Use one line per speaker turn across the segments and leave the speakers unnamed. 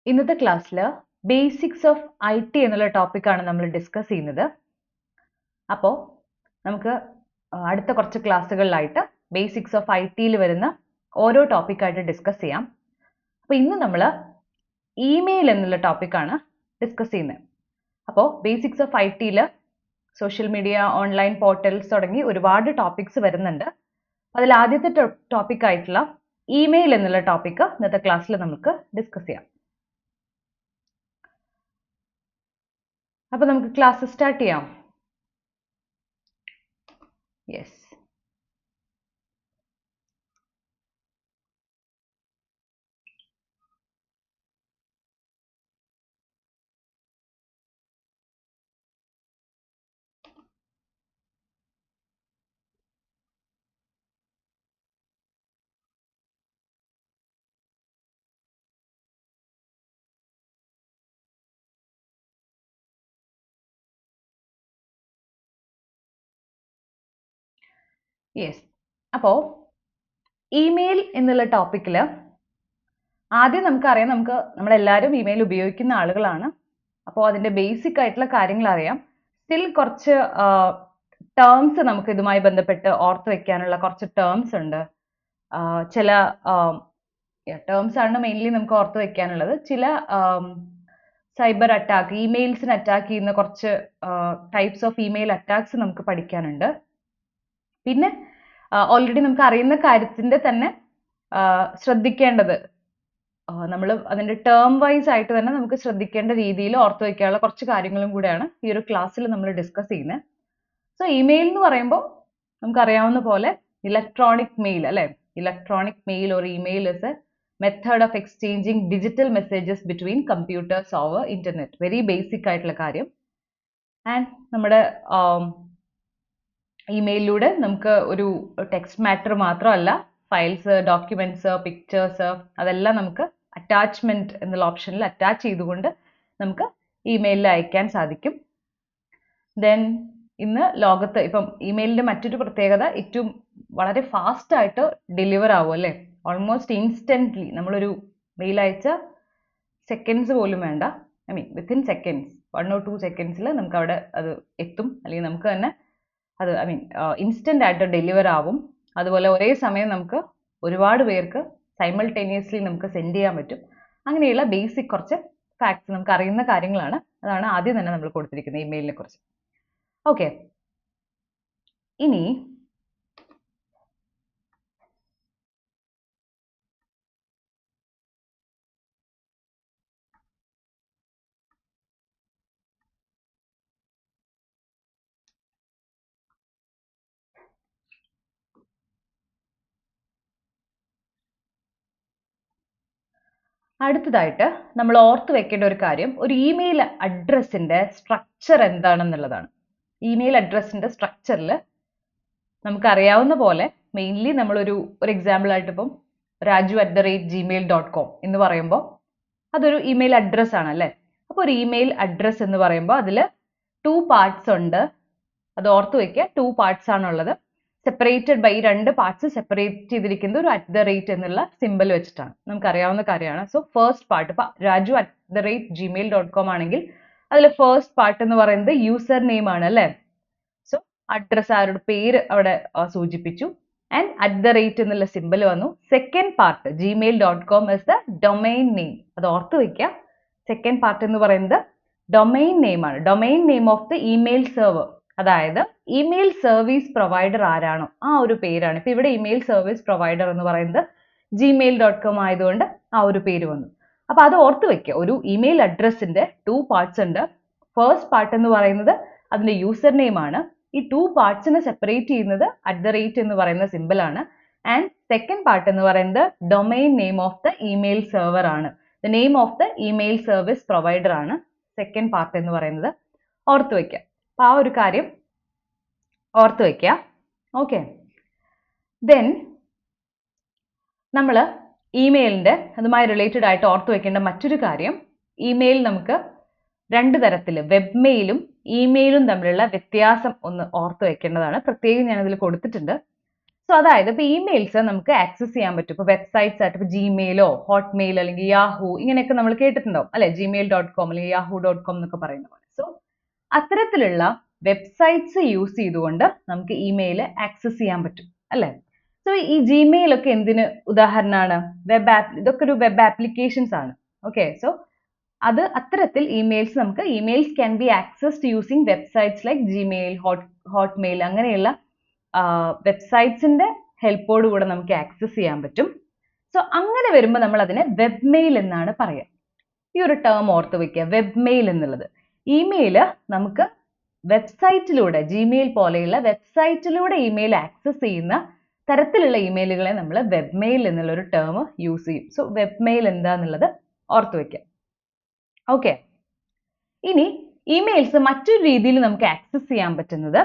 ഇന്നത്തെ ക്ലാസ്സിൽ basics of IT എന്നുള്ള ടോപ്പിക്കാണ് നമ്മൾ ഡിസ്കസ് ചെയ്യുന്നത്. അപ്പോൾ നമുക്ക് അടുത്ത കുറച്ച് ക്ലാസ്സുകളിലായിട്ട് ബേസിക്സ് ഓഫ് ITയിൽ വരുന്ന ഓരോ ടോപ്പിക്കായിട്ട് ഡിസ്കസ് ചെയ്യാം. അപ്പോൾ ഇന്ന് നമ്മൾ ഇമെയിൽ എന്നുള്ള ടോപ്പിക്കാണ് ഡിസ്കസ് ചെയ്യുന്നത്. അപ്പോൾ ബേസിക്സ് ഓഫ് ITയിൽ സോഷ്യൽ മീഡിയ, ഓൺലൈൻ പോർട്ടൽസ് തുടങ്ങി ഒരുപാട് ടോപ്പിക്സ് വരുന്നുണ്ട്. അതിൽ ആദ്യത്തെ ടോപ്പിക്കായിട്ടുള്ള ഇമെയിൽ എന്നുള്ള ടോപ്പിക്ക് ഇന്നത്തെ ക്ലാസ്സിൽ നമുക്ക് ഡിസ്കസ് ചെയ്യാം. അപ്പോൾ നമുക്ക് ക്ലാസ് സ്റ്റാർട്ട് ചെയ്യാം. Yes, yes. അപ്പോൾ ഇമെയിൽ എന്നുള്ള ടോപ്പിക്കിൽ ആദ്യം നമുക്കറിയാം, നമ്മളെല്ലാവരും ഇമെയിൽ ഉപയോഗിക്കുന്ന ആളുകളാണ്. അപ്പോൾ അതിൻ്റെ ബേസിക് ആയിട്ടുള്ള കാര്യങ്ങൾ അറിയാം. സ്റ്റിൽ കുറച്ച് ടേംസ് നമുക്ക് ഇതുമായി ബന്ധപ്പെട്ട് ഓർത്ത് വെക്കാനുള്ള കുറച്ച് ടേംസ് ഉണ്ട്. ചില ടേംസ് ആണ് മെയിൻലി നമുക്ക് ഓർത്ത് വെക്കാനുള്ളത്. ചില സൈബർ അറ്റാക്ക്, ഇമെയിൽസിന് അറ്റാക്ക് ചെയ്യുന്ന കുറച്ച് ടൈപ്സ് ഓഫ് ഇമെയിൽ അറ്റാക്സ് നമുക്ക് പഠിക്കാനുണ്ട്. പിന്നെ ഓൾറെഡി നമുക്ക് അറിയുന്ന കാര്യത്തിൻ്റെ തന്നെ ശ്രദ്ധിക്കേണ്ടത്, നമ്മൾ അതിൻ്റെ ടേം വൈസ് ആയിട്ട് തന്നെ നമുക്ക് ശ്രദ്ധിക്കേണ്ട രീതിയിൽ ഓർത്ത് വയ്ക്കാനുള്ള കുറച്ച് കാര്യങ്ങളും കൂടെയാണ് ഈ ഒരു ക്ലാസ്സിൽ നമ്മൾ ഡിസ്കസ് ചെയ്യുന്നത്. സോ ഇമെയിൽ എന്ന് പറയുമ്പോൾ നമുക്കറിയാവുന്ന പോലെ ഇലക്ട്രോണിക് മെയിൽ അല്ലേ. Electronic male or email is A method of exchanging digital messages between computers over internet. Very basic ആയിട്ടുള്ള കാര്യം. ആൻഡ് നമ്മുടെ ഇമെയിലിലൂടെ നമുക്ക് ഒരു ടെക്സ്റ്റ് മാറ്റർ മാത്രമല്ല, ഫയൽസ്, ഡോക്യുമെന്റ്സ്, പിക്ചേഴ്സ് അതെല്ലാം നമുക്ക് അറ്റാച്ച്മെന്റ് എന്നുള്ള ഓപ്ഷനിൽ അറ്റാച്ച് ചെയ്തുകൊണ്ട് നമുക്ക് ഇമെയിലിൽ അയക്കാൻ സാധിക്കും. ദെൻ ഇന്ന് ലോകത്ത് ഇപ്പം ഇമെയിലിന്റെ മറ്റൊരു പ്രത്യേകത, ഏറ്റവും വളരെ ഫാസ്റ്റ് ആയിട്ട് ഡെലിവർ ആവും അല്ലേ. ഓൾമോസ്റ്റ് ഇൻസ്റ്റന്റ്ലി നമ്മളൊരു മെയിൽ അയച്ച സെക്കൻഡ്സ് പോലും വേണ്ട, I mean within seconds, 1 or 2 സെക്കൻഡ്സിൽ നമുക്ക് അവിടെ അത് എത്തും. അല്ലെങ്കിൽ നമുക്ക് തന്നെ അത് ഇൻസ്റ്റന്റ് ആയിട്ട് ഡെലിവർ ആവും. അതുപോലെ ഒരേ സമയം നമുക്ക് ഒരുപാട് പേർക്ക് സൈമൾട്ടേനിയസ്ലി നമുക്ക് സെൻഡ് ചെയ്യാൻ പറ്റും. അങ്ങനെയുള്ള ബേസിക് കുറച്ച് ഫാക്ട്സ്, നമുക്ക് അറിയുന്ന കാര്യങ്ങളാണ്. അതാണ് ആദ്യം തന്നെ നമ്മൾ കൊടുത്തിരിക്കുന്നത് ഇമെയിലിനെ കുറിച്ച്. ഓക്കെ, ഇനി അടുത്തതായിട്ട് നമ്മൾ ഓർത്ത് വെക്കേണ്ട ഒരു കാര്യം, ഒരു ഇമെയിൽ അഡ്രസ്സിന്റെ സ്ട്രക്ചർ എന്താണെന്നുള്ളതാണ്. ഇമെയിൽ അഡ്രസ്സിന്റെ സ്ട്രക്ചറിൽ നമുക്കറിയാവുന്ന പോലെ മെയിൻലി നമ്മളൊരു എക്സാമ്പിൾ ആയിട്ട് ഇപ്പം raju@gmail.com എന്ന് പറയുമ്പോൾ അതൊരു ഇമെയിൽ അഡ്രസ് ആണ് അല്ലേ. അപ്പോൾ ഒരു ഇമെയിൽ അഡ്രസ് എന്ന് പറയുമ്പോൾ അതിൽ 2 പാർട്സ് ഉണ്ട്. അത് ഓർത്ത് വെക്കുക, 2 പാർട്സ് ആണുള്ളത്. സെപ്പറേറ്റഡ് ബൈ 2 പാർട്സ് സെപ്പറേറ്റ് ചെയ്തിരിക്കുന്നത് ഒരു @ എന്നുള്ള സിമ്പിൾ വെച്ചിട്ടാണ്. നമുക്കറിയാവുന്ന കാര്യമാണ്. സോ ഫസ്റ്റ് പാർട്ട് ഇപ്പം raju@gmail.com ആണെങ്കിൽ അതിൽ ഫസ്റ്റ് പാർട്ട് എന്ന് പറയുന്നത് യൂസർ നെയിം ആണ് അല്ലേ. സോ അഡ്രസ്, ആരുടെ പേര് അവിടെ സൂചിപ്പിച്ചു. ആൻഡ് @ എന്നുള്ള സിമ്പിൾ വന്നു. Second part gmail.com is the domain name. അത് ഓർത്ത് വെക്കുക. സെക്കൻഡ് പാർട്ട് എന്ന് പറയുന്നത് ഡൊമൈൻ നെയിം ആണ്. Domain name of the email server. അതായത് ഇമെയിൽ സർവീസ് പ്രൊവൈഡർ ആരാണോ ആ ഒരു പേരാണ്. ഇപ്പൊ ഇവിടെ ഇമെയിൽ സർവീസ് പ്രൊവൈഡർ എന്ന് പറയുന്നത് gmail.com ആയതുകൊണ്ട് ആ ഒരു പേര് വന്നു. അപ്പൊ അത് ഓർത്ത് വെക്കുക. ഒരു ഇമെയിൽ അഡ്രസ്സിന്റെ 2 പാർട്സ് ഉണ്ട്. ഫസ്റ്റ് പാർട്ട് എന്ന് പറയുന്നത് അതിന്റെ യൂസർ നെയിം ആണ്. ഈ 2 പാർട്സിനെ സെപ്പറേറ്റ് ചെയ്യുന്നത് @ എന്ന് പറയുന്ന സിമ്പിൾ ആണ്. ആൻഡ് സെക്കൻഡ് പാർട്ട് എന്ന് പറയുന്നത് domain name of the email server ആണ്. The name of the email service provider ആണ് സെക്കൻഡ് പാർട്ട് എന്ന് പറയുന്നത്. ഓർത്ത് വെക്കുക. അപ്പൊ ആ ഒരു കാര്യം ഓർത്ത് വെക്കുക. ഓക്കെ, ദെൻ നമ്മൾ ഇമെയിലിന്റെ അതുമായി റിലേറ്റഡ് ആയിട്ട് ഓർത്ത് വെക്കേണ്ട മറ്റൊരു കാര്യം, ഇമെയിൽ നമുക്ക് 2 തരത്തിൽ, വെബ് മെയിലും ഇമെയിലും തമ്മിലുള്ള വ്യത്യാസം ഒന്ന് ഓർത്ത് വെക്കേണ്ടതാണ്. പ്രത്യേകം ഞാനതിൽ കൊടുത്തിട്ടുണ്ട്. സോ അതായത് ഇപ്പോൾ ഇമെയിൽസ് നമുക്ക് ആക്സസ് ചെയ്യാൻ പറ്റും. ഇപ്പോൾ വെബ്സൈറ്റ്സ് ആയിട്ട് ഇപ്പോൾ ജിമെയിലോ ഹോട്ട്മെയിൽ അല്ലെങ്കിൽ യാഹൂ ഇങ്ങനെയൊക്കെ നമ്മൾ കേട്ടിട്ടുണ്ടാവും അല്ലെ, gmail.com അല്ലെങ്കിൽ yahoo.com എന്നൊക്കെ പറയുന്ന പോലെ. സോ അത്തരത്തിലുള്ള വെബ്സൈറ്റ്സ് യൂസ് ചെയ്തുകൊണ്ട് നമുക്ക് ഇമെയിൽ ആക്സസ് ചെയ്യാൻ പറ്റും അല്ലേ. സോ ഈ ജിമെയിൽ ഒക്കെ എന്തിന് ഉദാഹരണമാണ്? ഇതൊക്കെ ഒരു വെബ് ആപ്ലിക്കേഷൻസ് ആണ്. ഓക്കെ, സോ അത് അത്തരത്തിൽ emails can be accessed using websites like Gmail, Hotmail അങ്ങനെയുള്ള വെബ്സൈറ്റ്സിന്റെ ഹെൽപ്പോട് കൂടെ നമുക്ക് ആക്സസ് ചെയ്യാൻ പറ്റും. സോ അങ്ങനെ വരുമ്പോൾ നമ്മൾ അതിനെ വെബ് മെയിൽ എന്നാണ് പറയുക. ഈ ഒരു ടേം ഓർത്ത് വെക്കുക, വെബ് മെയിൽ എന്നുള്ളത്. ഇമെയിൽ നമുക്ക് വെബ്സൈറ്റിലൂടെ, ജിമെയിൽ പോലെയുള്ള വെബ്സൈറ്റിലൂടെ ഇമെയിൽ ആക്സസ് ചെയ്യുന്ന തരത്തിലുള്ള ഇമെയിലുകളെ നമ്മൾ വെബ് മെയിൽ എന്നുള്ള ഒരു ടേം യൂസ് ചെയ്യും. സോ വെബ് മെയിൽ എന്താന്നുള്ളത് ഓർത്ത് വെക്കുക. ഓക്കെ, ഇനി ഇമെയിൽസ് മറ്റൊരു രീതിയിൽ നമുക്ക് ആക്സസ് ചെയ്യാൻ പറ്റുന്നത്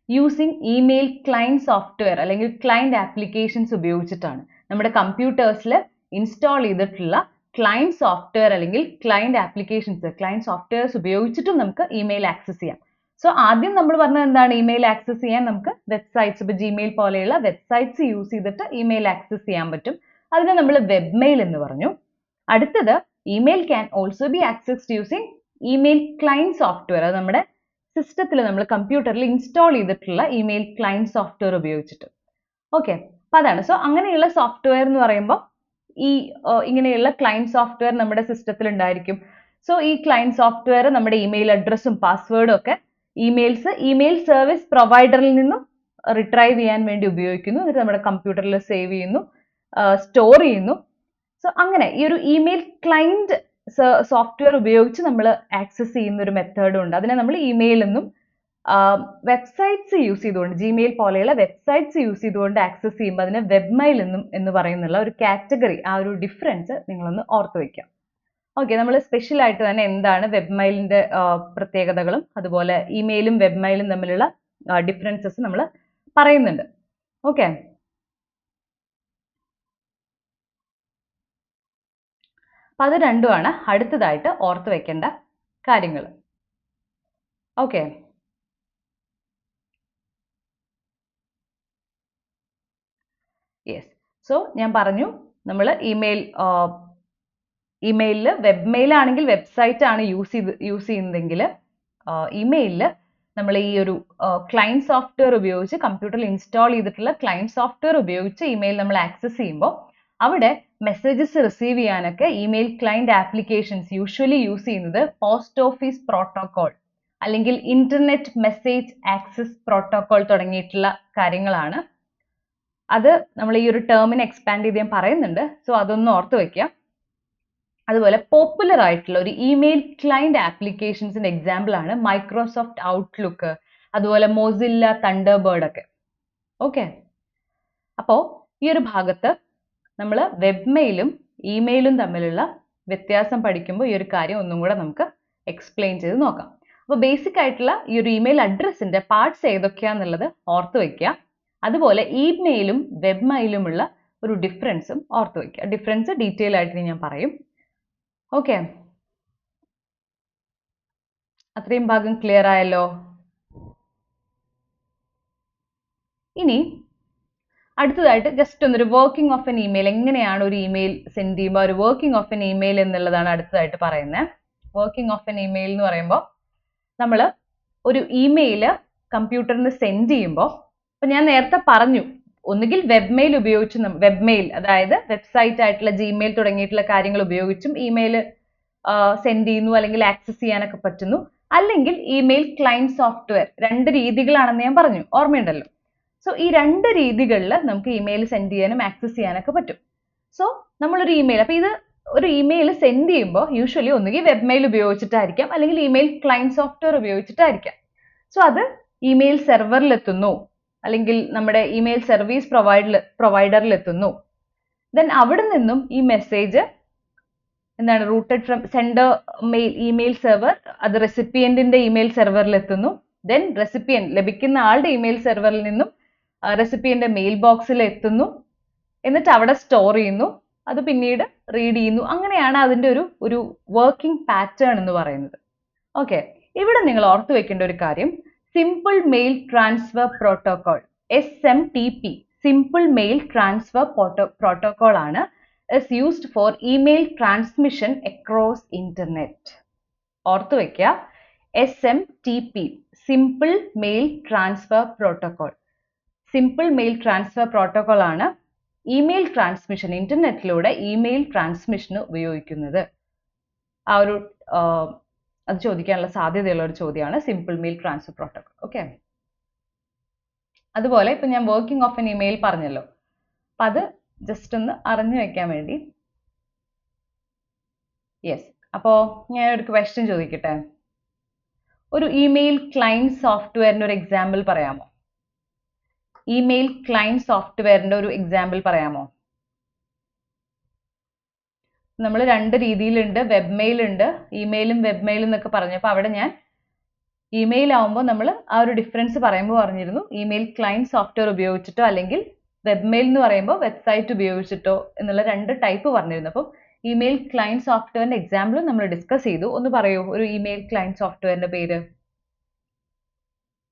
യൂസിങ് ഇമെയിൽ ക്ലയന്റ് സോഫ്റ്റ്വെയർ അല്ലെങ്കിൽ ക്ലയന്റ് ആപ്ലിക്കേഷൻസ് ഉപയോഗിച്ചിട്ടാണ്. നമ്മുടെ കമ്പ്യൂട്ടേഴ്സിൽ ഇൻസ്റ്റാൾ ചെയ്തിട്ടുള്ള ക്ലയന്റ് സോഫ്റ്റ്വെയർ അല്ലെങ്കിൽ ക്ലയന്റ് ആപ്ലിക്കേഷൻസ്, ക്ലയന്റ് സോഫ്റ്റ്വെയർസ് ഉപയോഗിച്ചിട്ടും നമുക്ക് ഇമെയിൽ ആക്സസ് ചെയ്യാം. സോ ആദ്യം നമ്മൾ പറഞ്ഞത് എന്താണ്? ഇമെയിൽ ആക്സസ് ചെയ്യാൻ നമുക്ക് വെബ്സൈറ്റ്സ്, ഇപ്പോൾ ജിമെയിൽ പോലെയുള്ള വെബ്സൈറ്റ്സ് യൂസ് ചെയ്തിട്ട് ഇമെയിൽ ആക്സസ് ചെയ്യാൻ പറ്റും. അതിനെ നമ്മൾ വെബ് മെയിൽ എന്ന് പറഞ്ഞു. അടുത്തത് email can also be accessed using email client software. അത് നമ്മുടെ സിസ്റ്റത്തിൽ, നമ്മൾ കമ്പ്യൂട്ടറിൽ ഇൻസ്റ്റാൾ ചെയ്തിട്ടുള്ള ഇമെയിൽ ക്ലയന്റ് സോഫ്റ്റ്വെയർ ഉപയോഗിച്ചിട്ട്. ഓക്കെ, അപ്പം അതാണ്. സോ അങ്ങനെയുള്ള സോഫ്റ്റ്വെയർ എന്ന് പറയുമ്പോൾ ഇങ്ങനെയുള്ള ക്ലയന്റ് സോഫ്റ്റ്വെയർ നമ്മുടെ സിസ്റ്റത്തിൽ ഉണ്ടായിരിക്കും. സോ ഈ ക്ലയന്റ് സോഫ്റ്റ്വെയർ നമ്മുടെ ഇമെയിൽ അഡ്രസ്സും പാസ്വേഡും ഒക്കെ ഇമെയിൽ സർവീസ് പ്രൊവൈഡറിൽ നിന്നും റിട്രൈവ് ചെയ്യാൻ വേണ്ടി ഉപയോഗിക്കുന്നു. എന്നിട്ട് നമ്മുടെ കമ്പ്യൂട്ടറിൽ സേവ് ചെയ്യുന്നു, സ്റ്റോർ ചെയ്യുന്നു. സോ അങ്ങനെ ഈ ഒരു ഇമെയിൽ ക്ലയന്റ് സോഫ്റ്റ്വെയർ ഉപയോഗിച്ച് നമ്മൾ ആക്സസ് ചെയ്യുന്ന ഒരു മെത്തേഡും ഉണ്ട്. അതിനെ നമ്മൾ ഇമെയിൽ എന്നും, വെബ്സൈറ്റ്സ് യൂസ് ചെയ്തുകൊണ്ട്, ജിമെയിൽ പോലെയുള്ള വെബ്സൈറ്റ്സ് യൂസ് ചെയ്തുകൊണ്ട് ആക്സസ് ചെയ്യുമ്പോൾ അതിനെ വെബ് മെയിൽ എന്ന് പറയുന്നുള്ള ഒരു കാറ്റഗറി, ആ ഒരു ഡിഫറൻസ് നിങ്ങളൊന്ന് ഓർത്ത് വയ്ക്കാം. ഓക്കെ, നമ്മൾ സ്പെഷ്യൽ ആയിട്ട് തന്നെ എന്താണ് വെബ് മെയിലിന്റെ പ്രത്യേകതകളും അതുപോലെ ഇമെയിലും വെബ് മെയിലും തമ്മിലുള്ള ഡിഫറൻസസ് നമ്മൾ പറയുന്നുണ്ട്. ഓക്കെ, അപ്പം അത് രണ്ടുമാണ് അടുത്തതായിട്ട് ഓർത്ത് വെക്കേണ്ട കാര്യങ്ങൾ. Okay, yes. സോ ഞാൻ പറഞ്ഞു, നമ്മൾ ഇമെയിലിൽ വെബ് മെയിൽ ആണെങ്കിൽ വെബ്സൈറ്റ് ആണ് യൂസ് ചെയ്യുന്നതെങ്കിൽ ഇമെയിലിൽ നമ്മൾ ഈ ഒരു ക്ലയന്റ് സോഫ്റ്റ്വെയർ ഉപയോഗിച്ച്, കമ്പ്യൂട്ടറിൽ ഇൻസ്റ്റാൾ ചെയ്തിട്ടുള്ള ക്ലയന്റ് സോഫ്റ്റ്വെയർ ഉപയോഗിച്ച് ഇമെയിൽ നമ്മൾ ആക്സസ് ചെയ്യുമ്പോൾ അവിടെ മെസ്സേജസ് റിസീവ് ചെയ്യാനൊക്കെ email client applications usually use ചെയ്യുന്നത് പോസ്റ്റ് ഓഫീസ് പ്രോട്ടോകോൾ അല്ലെങ്കിൽ ഇന്റർനെറ്റ് മെസ്സേജ് ആക്സസ് പ്രോട്ടോകോൾ തുടങ്ങിയിട്ടുള്ള കാര്യങ്ങളാണ്. അത് നമ്മൾ ഈ ഒരു ടേമിനെ എക്സ്പാൻഡ് ചെയ്ത് ഞാൻ പറയുന്നുണ്ട്. സോ അതൊന്ന് ഓർത്ത് വെക്കുക. അതുപോലെ പോപ്പുലർ ആയിട്ടുള്ള ഒരു ഇമെയിൽ ക്ലയന്റ് ആപ്ലിക്കേഷൻസിന്റെ എക്സാമ്പിൾ ആണ് മൈക്രോസോഫ്റ്റ് ഔട്ട്ലുക്ക്, അതുപോലെ മൊസില്ല തണ്ടർബേർഡ് ഒക്കെ. ഓക്കെ, അപ്പോൾ ഈ ഒരു ഭാഗത്ത് നമ്മൾ വെബ് മെയിലും ഇമെയിലും തമ്മിലുള്ള വ്യത്യാസം പഠിക്കുമ്പോൾ ഈ ഒരു കാര്യം ഒന്നും കൂടെ നമുക്ക് എക്സ്പ്ലെയിൻ ചെയ്ത് നോക്കാം. അപ്പോൾ ബേസിക് ആയിട്ടുള്ള ഈ ഒരു ഇമെയിൽ അഡ്രസ്സിന്റെ പാർട്സ് ഏതൊക്കെയാണെന്നുള്ളത് ഓർത്ത് വയ്ക്കുക. അതുപോലെ ഇമെയിലും വെബ് മെയിലുമുള്ള ഒരു ഡിഫറൻസും ഓർത്ത് വയ്ക്കുക. ഡിഫറൻസ് ഡീറ്റെയിൽ ആയിട്ട് ഞാൻ പറയും. ഓക്കെ, അത്രയും ഭാഗം ക്ലിയർ ആയല്ലോ? ഇനി അടുത്തതായിട്ട് ജസ്റ്റ് ഒന്നൊരു വർക്കിംഗ് ഓഫ് എൻ ഇമെയിൽ, എങ്ങനെയാണ് ഒരു ഇമെയിൽ സെൻഡ് ചെയ്യുമ്പോൾ ഒരു വർക്കിംഗ് ഓഫ് എൻ ഇമെയിൽ എന്നുള്ളതാണ് അടുത്തതായിട്ട് പറയുന്നത്. വർക്കിംഗ് ഓഫ് എൻ ഇമെയിൽ എന്ന് പറയുമ്പോൾ നമ്മൾ ഒരു ഇമെയിൽ കമ്പ്യൂട്ടറിന് സെൻഡ് ചെയ്യുമ്പോൾ, ഇപ്പം ഞാൻ നേരത്തെ പറഞ്ഞു, ഒന്നുകിൽ വെബ് മെയിൽ ഉപയോഗിച്ച്, വെബ് മെയിൽ അതായത് വെബ്സൈറ്റ് ആയിട്ടുള്ള ജിമെയിൽ തുടങ്ങിയിട്ടുള്ള കാര്യങ്ങൾ ഉപയോഗിച്ചും ഇമെയിൽ സെൻഡ് ചെയ്യുന്നു അല്ലെങ്കിൽ ആക്സസ് ചെയ്യാനൊക്കെ പറ്റുന്നു. അല്ലെങ്കിൽ ഇമെയിൽ ക്ലയന്റ് സോഫ്റ്റ്വെയർ, രണ്ട് രീതികളാണെന്ന് ഞാൻ പറഞ്ഞു, ഓർമ്മയുണ്ടല്ലോ. സോ ഈ രണ്ട് രീതികളിൽ നമുക്ക് ഇമെയിൽ സെൻഡ് ചെയ്യാനും ആക്സസ് ചെയ്യാനൊക്കെ പറ്റും. സോ നമ്മളൊരു ഇമെയിൽ, അപ്പോൾ ഇത് ഒരു ഇമെയിൽ സെൻഡ് ചെയ്യുമ്പോൾ യൂഷ്വലി ഒന്നുകിൽ വെബ് മെയിൽ ഉപയോഗിച്ചിട്ടായിരിക്കാം അല്ലെങ്കിൽ ഇമെയിൽ ക്ലയന്റ് സോഫ്റ്റ്വെയർ ഉപയോഗിച്ചിട്ടായിരിക്കാം. സോ അത് ഇമെയിൽ സെർവറിൽ എത്തുന്നു അല്ലെങ്കിൽ നമ്മുടെ ഇമെയിൽ സർവീസ് പ്രൊവൈഡറിൽ എത്തുന്നു. ദെൻ അവിടെ നിന്നും ഈ മെസ്സേജ് എന്താണ് rooted from sender email server, അത് റെസിപ്പിയന്റിന്റെ ഇമെയിൽ സെർവറിൽ എത്തുന്നു. ദെൻ റെസിപ്പിയന്റ്, ലഭിക്കുന്ന ആളുടെ ഇമെയിൽ സെർവറിൽ നിന്നും റെസിപ്പിയന്റെ മെയിൽ ബോക്സിൽ എത്തുന്നു. എന്നിട്ട് അവിടെ സ്റ്റോർ ചെയ്യുന്നു, അത് പിന്നീട് റീഡ് ചെയ്യുന്നു. അങ്ങനെയാണ് അതിന്റെ ഒരു വർക്കിംഗ് പാറ്റേൺ എന്ന് പറയുന്നത്. ഓക്കെ, ഇവിടെ നിങ്ങൾ ഓർത്തു വെക്കേണ്ട ഒരു കാര്യം, simple mail transfer protocol, SMTP, simple mail transfer protocol ആണ് is used for email transmission across internet. ഓർത്തു വെക്കുക, SMTP, simple mail transfer protocol. Simple mail transfer protocol ആണ് ഇമെയിൽ ട്രാൻസ്മിഷൻ, ഇന്റർനെറ്റിലൂടെ ഇമെയിൽ ട്രാൻസ്മിഷന് ഉപയോഗിക്കുന്നത്. ആ ഒരു അത് ചോദിക്കാനുള്ള സാധ്യതയുള്ള ഒരു ചോദ്യമാണ് simple mail transfer protocol. Okay, അതുപോലെ ഇപ്പൊ ഞാൻ വർക്കിംഗ് ഓഫ് എൻ ഇമെയിൽ പറഞ്ഞല്ലോ, അപ്പൊ അത് ജസ്റ്റ് ഒന്ന് അറിഞ്ഞു വെക്കാൻ വേണ്ടി. യെസ്, അപ്പോൾ ഞാൻ ഒരു ക്വസ്റ്റ്യൻ ചോദിക്കട്ടെ. ഒരു ഇമെയിൽ ക്ലയന്റ് സോഫ്റ്റ്വെയറിന്റെ ഒരു എക്സാമ്പിൾ പറയാമോ? ഇമെയിൽ ക്ലയന്റ് സോഫ്റ്റ്വെയറിന്റെ ഒരു എക്സാമ്പിൾ പറയാമോ? നമ്മൾ രണ്ട് രീതിയിലുണ്ട്, വെബ് മെയിൽ ഉണ്ട്, ഇമെയിലും വെബ് മെയിലും എന്നൊക്കെ പറഞ്ഞപ്പോൾ അവിടെ ഞാൻ ഇമെയിൽ ആവുമ്പോൾ നമ്മൾ ആ ഒരു ഡിഫറൻസ് പറയുമ്പോൾ പറഞ്ഞിരുന്നു ഇമെയിൽ ക്ലയന്റ് സോഫ്റ്റ്വെയർ ഉപയോഗിച്ചിട്ടോ അല്ലെങ്കിൽ വെബ് മെയിൽ എന്ന് പറയുമ്പോൾ വെബ്സൈറ്റ് ഉപയോഗിച്ചിട്ടോ എന്നുള്ള രണ്ട് ടൈപ്പ് പറഞ്ഞിരുന്നു. അപ്പം ഇമെയിൽ ക്ലയന്റ് സോഫ്റ്റ്വെയറിന്റെ എക്സാമ്പിളും നമ്മൾ ഡിസ്കസ് ചെയ്തു. ഒന്ന് പറയൂ, ഒരു ഇമെയിൽ ക്ലയന്റ് സോഫ്റ്റ്വെയറിന്റെ പേര്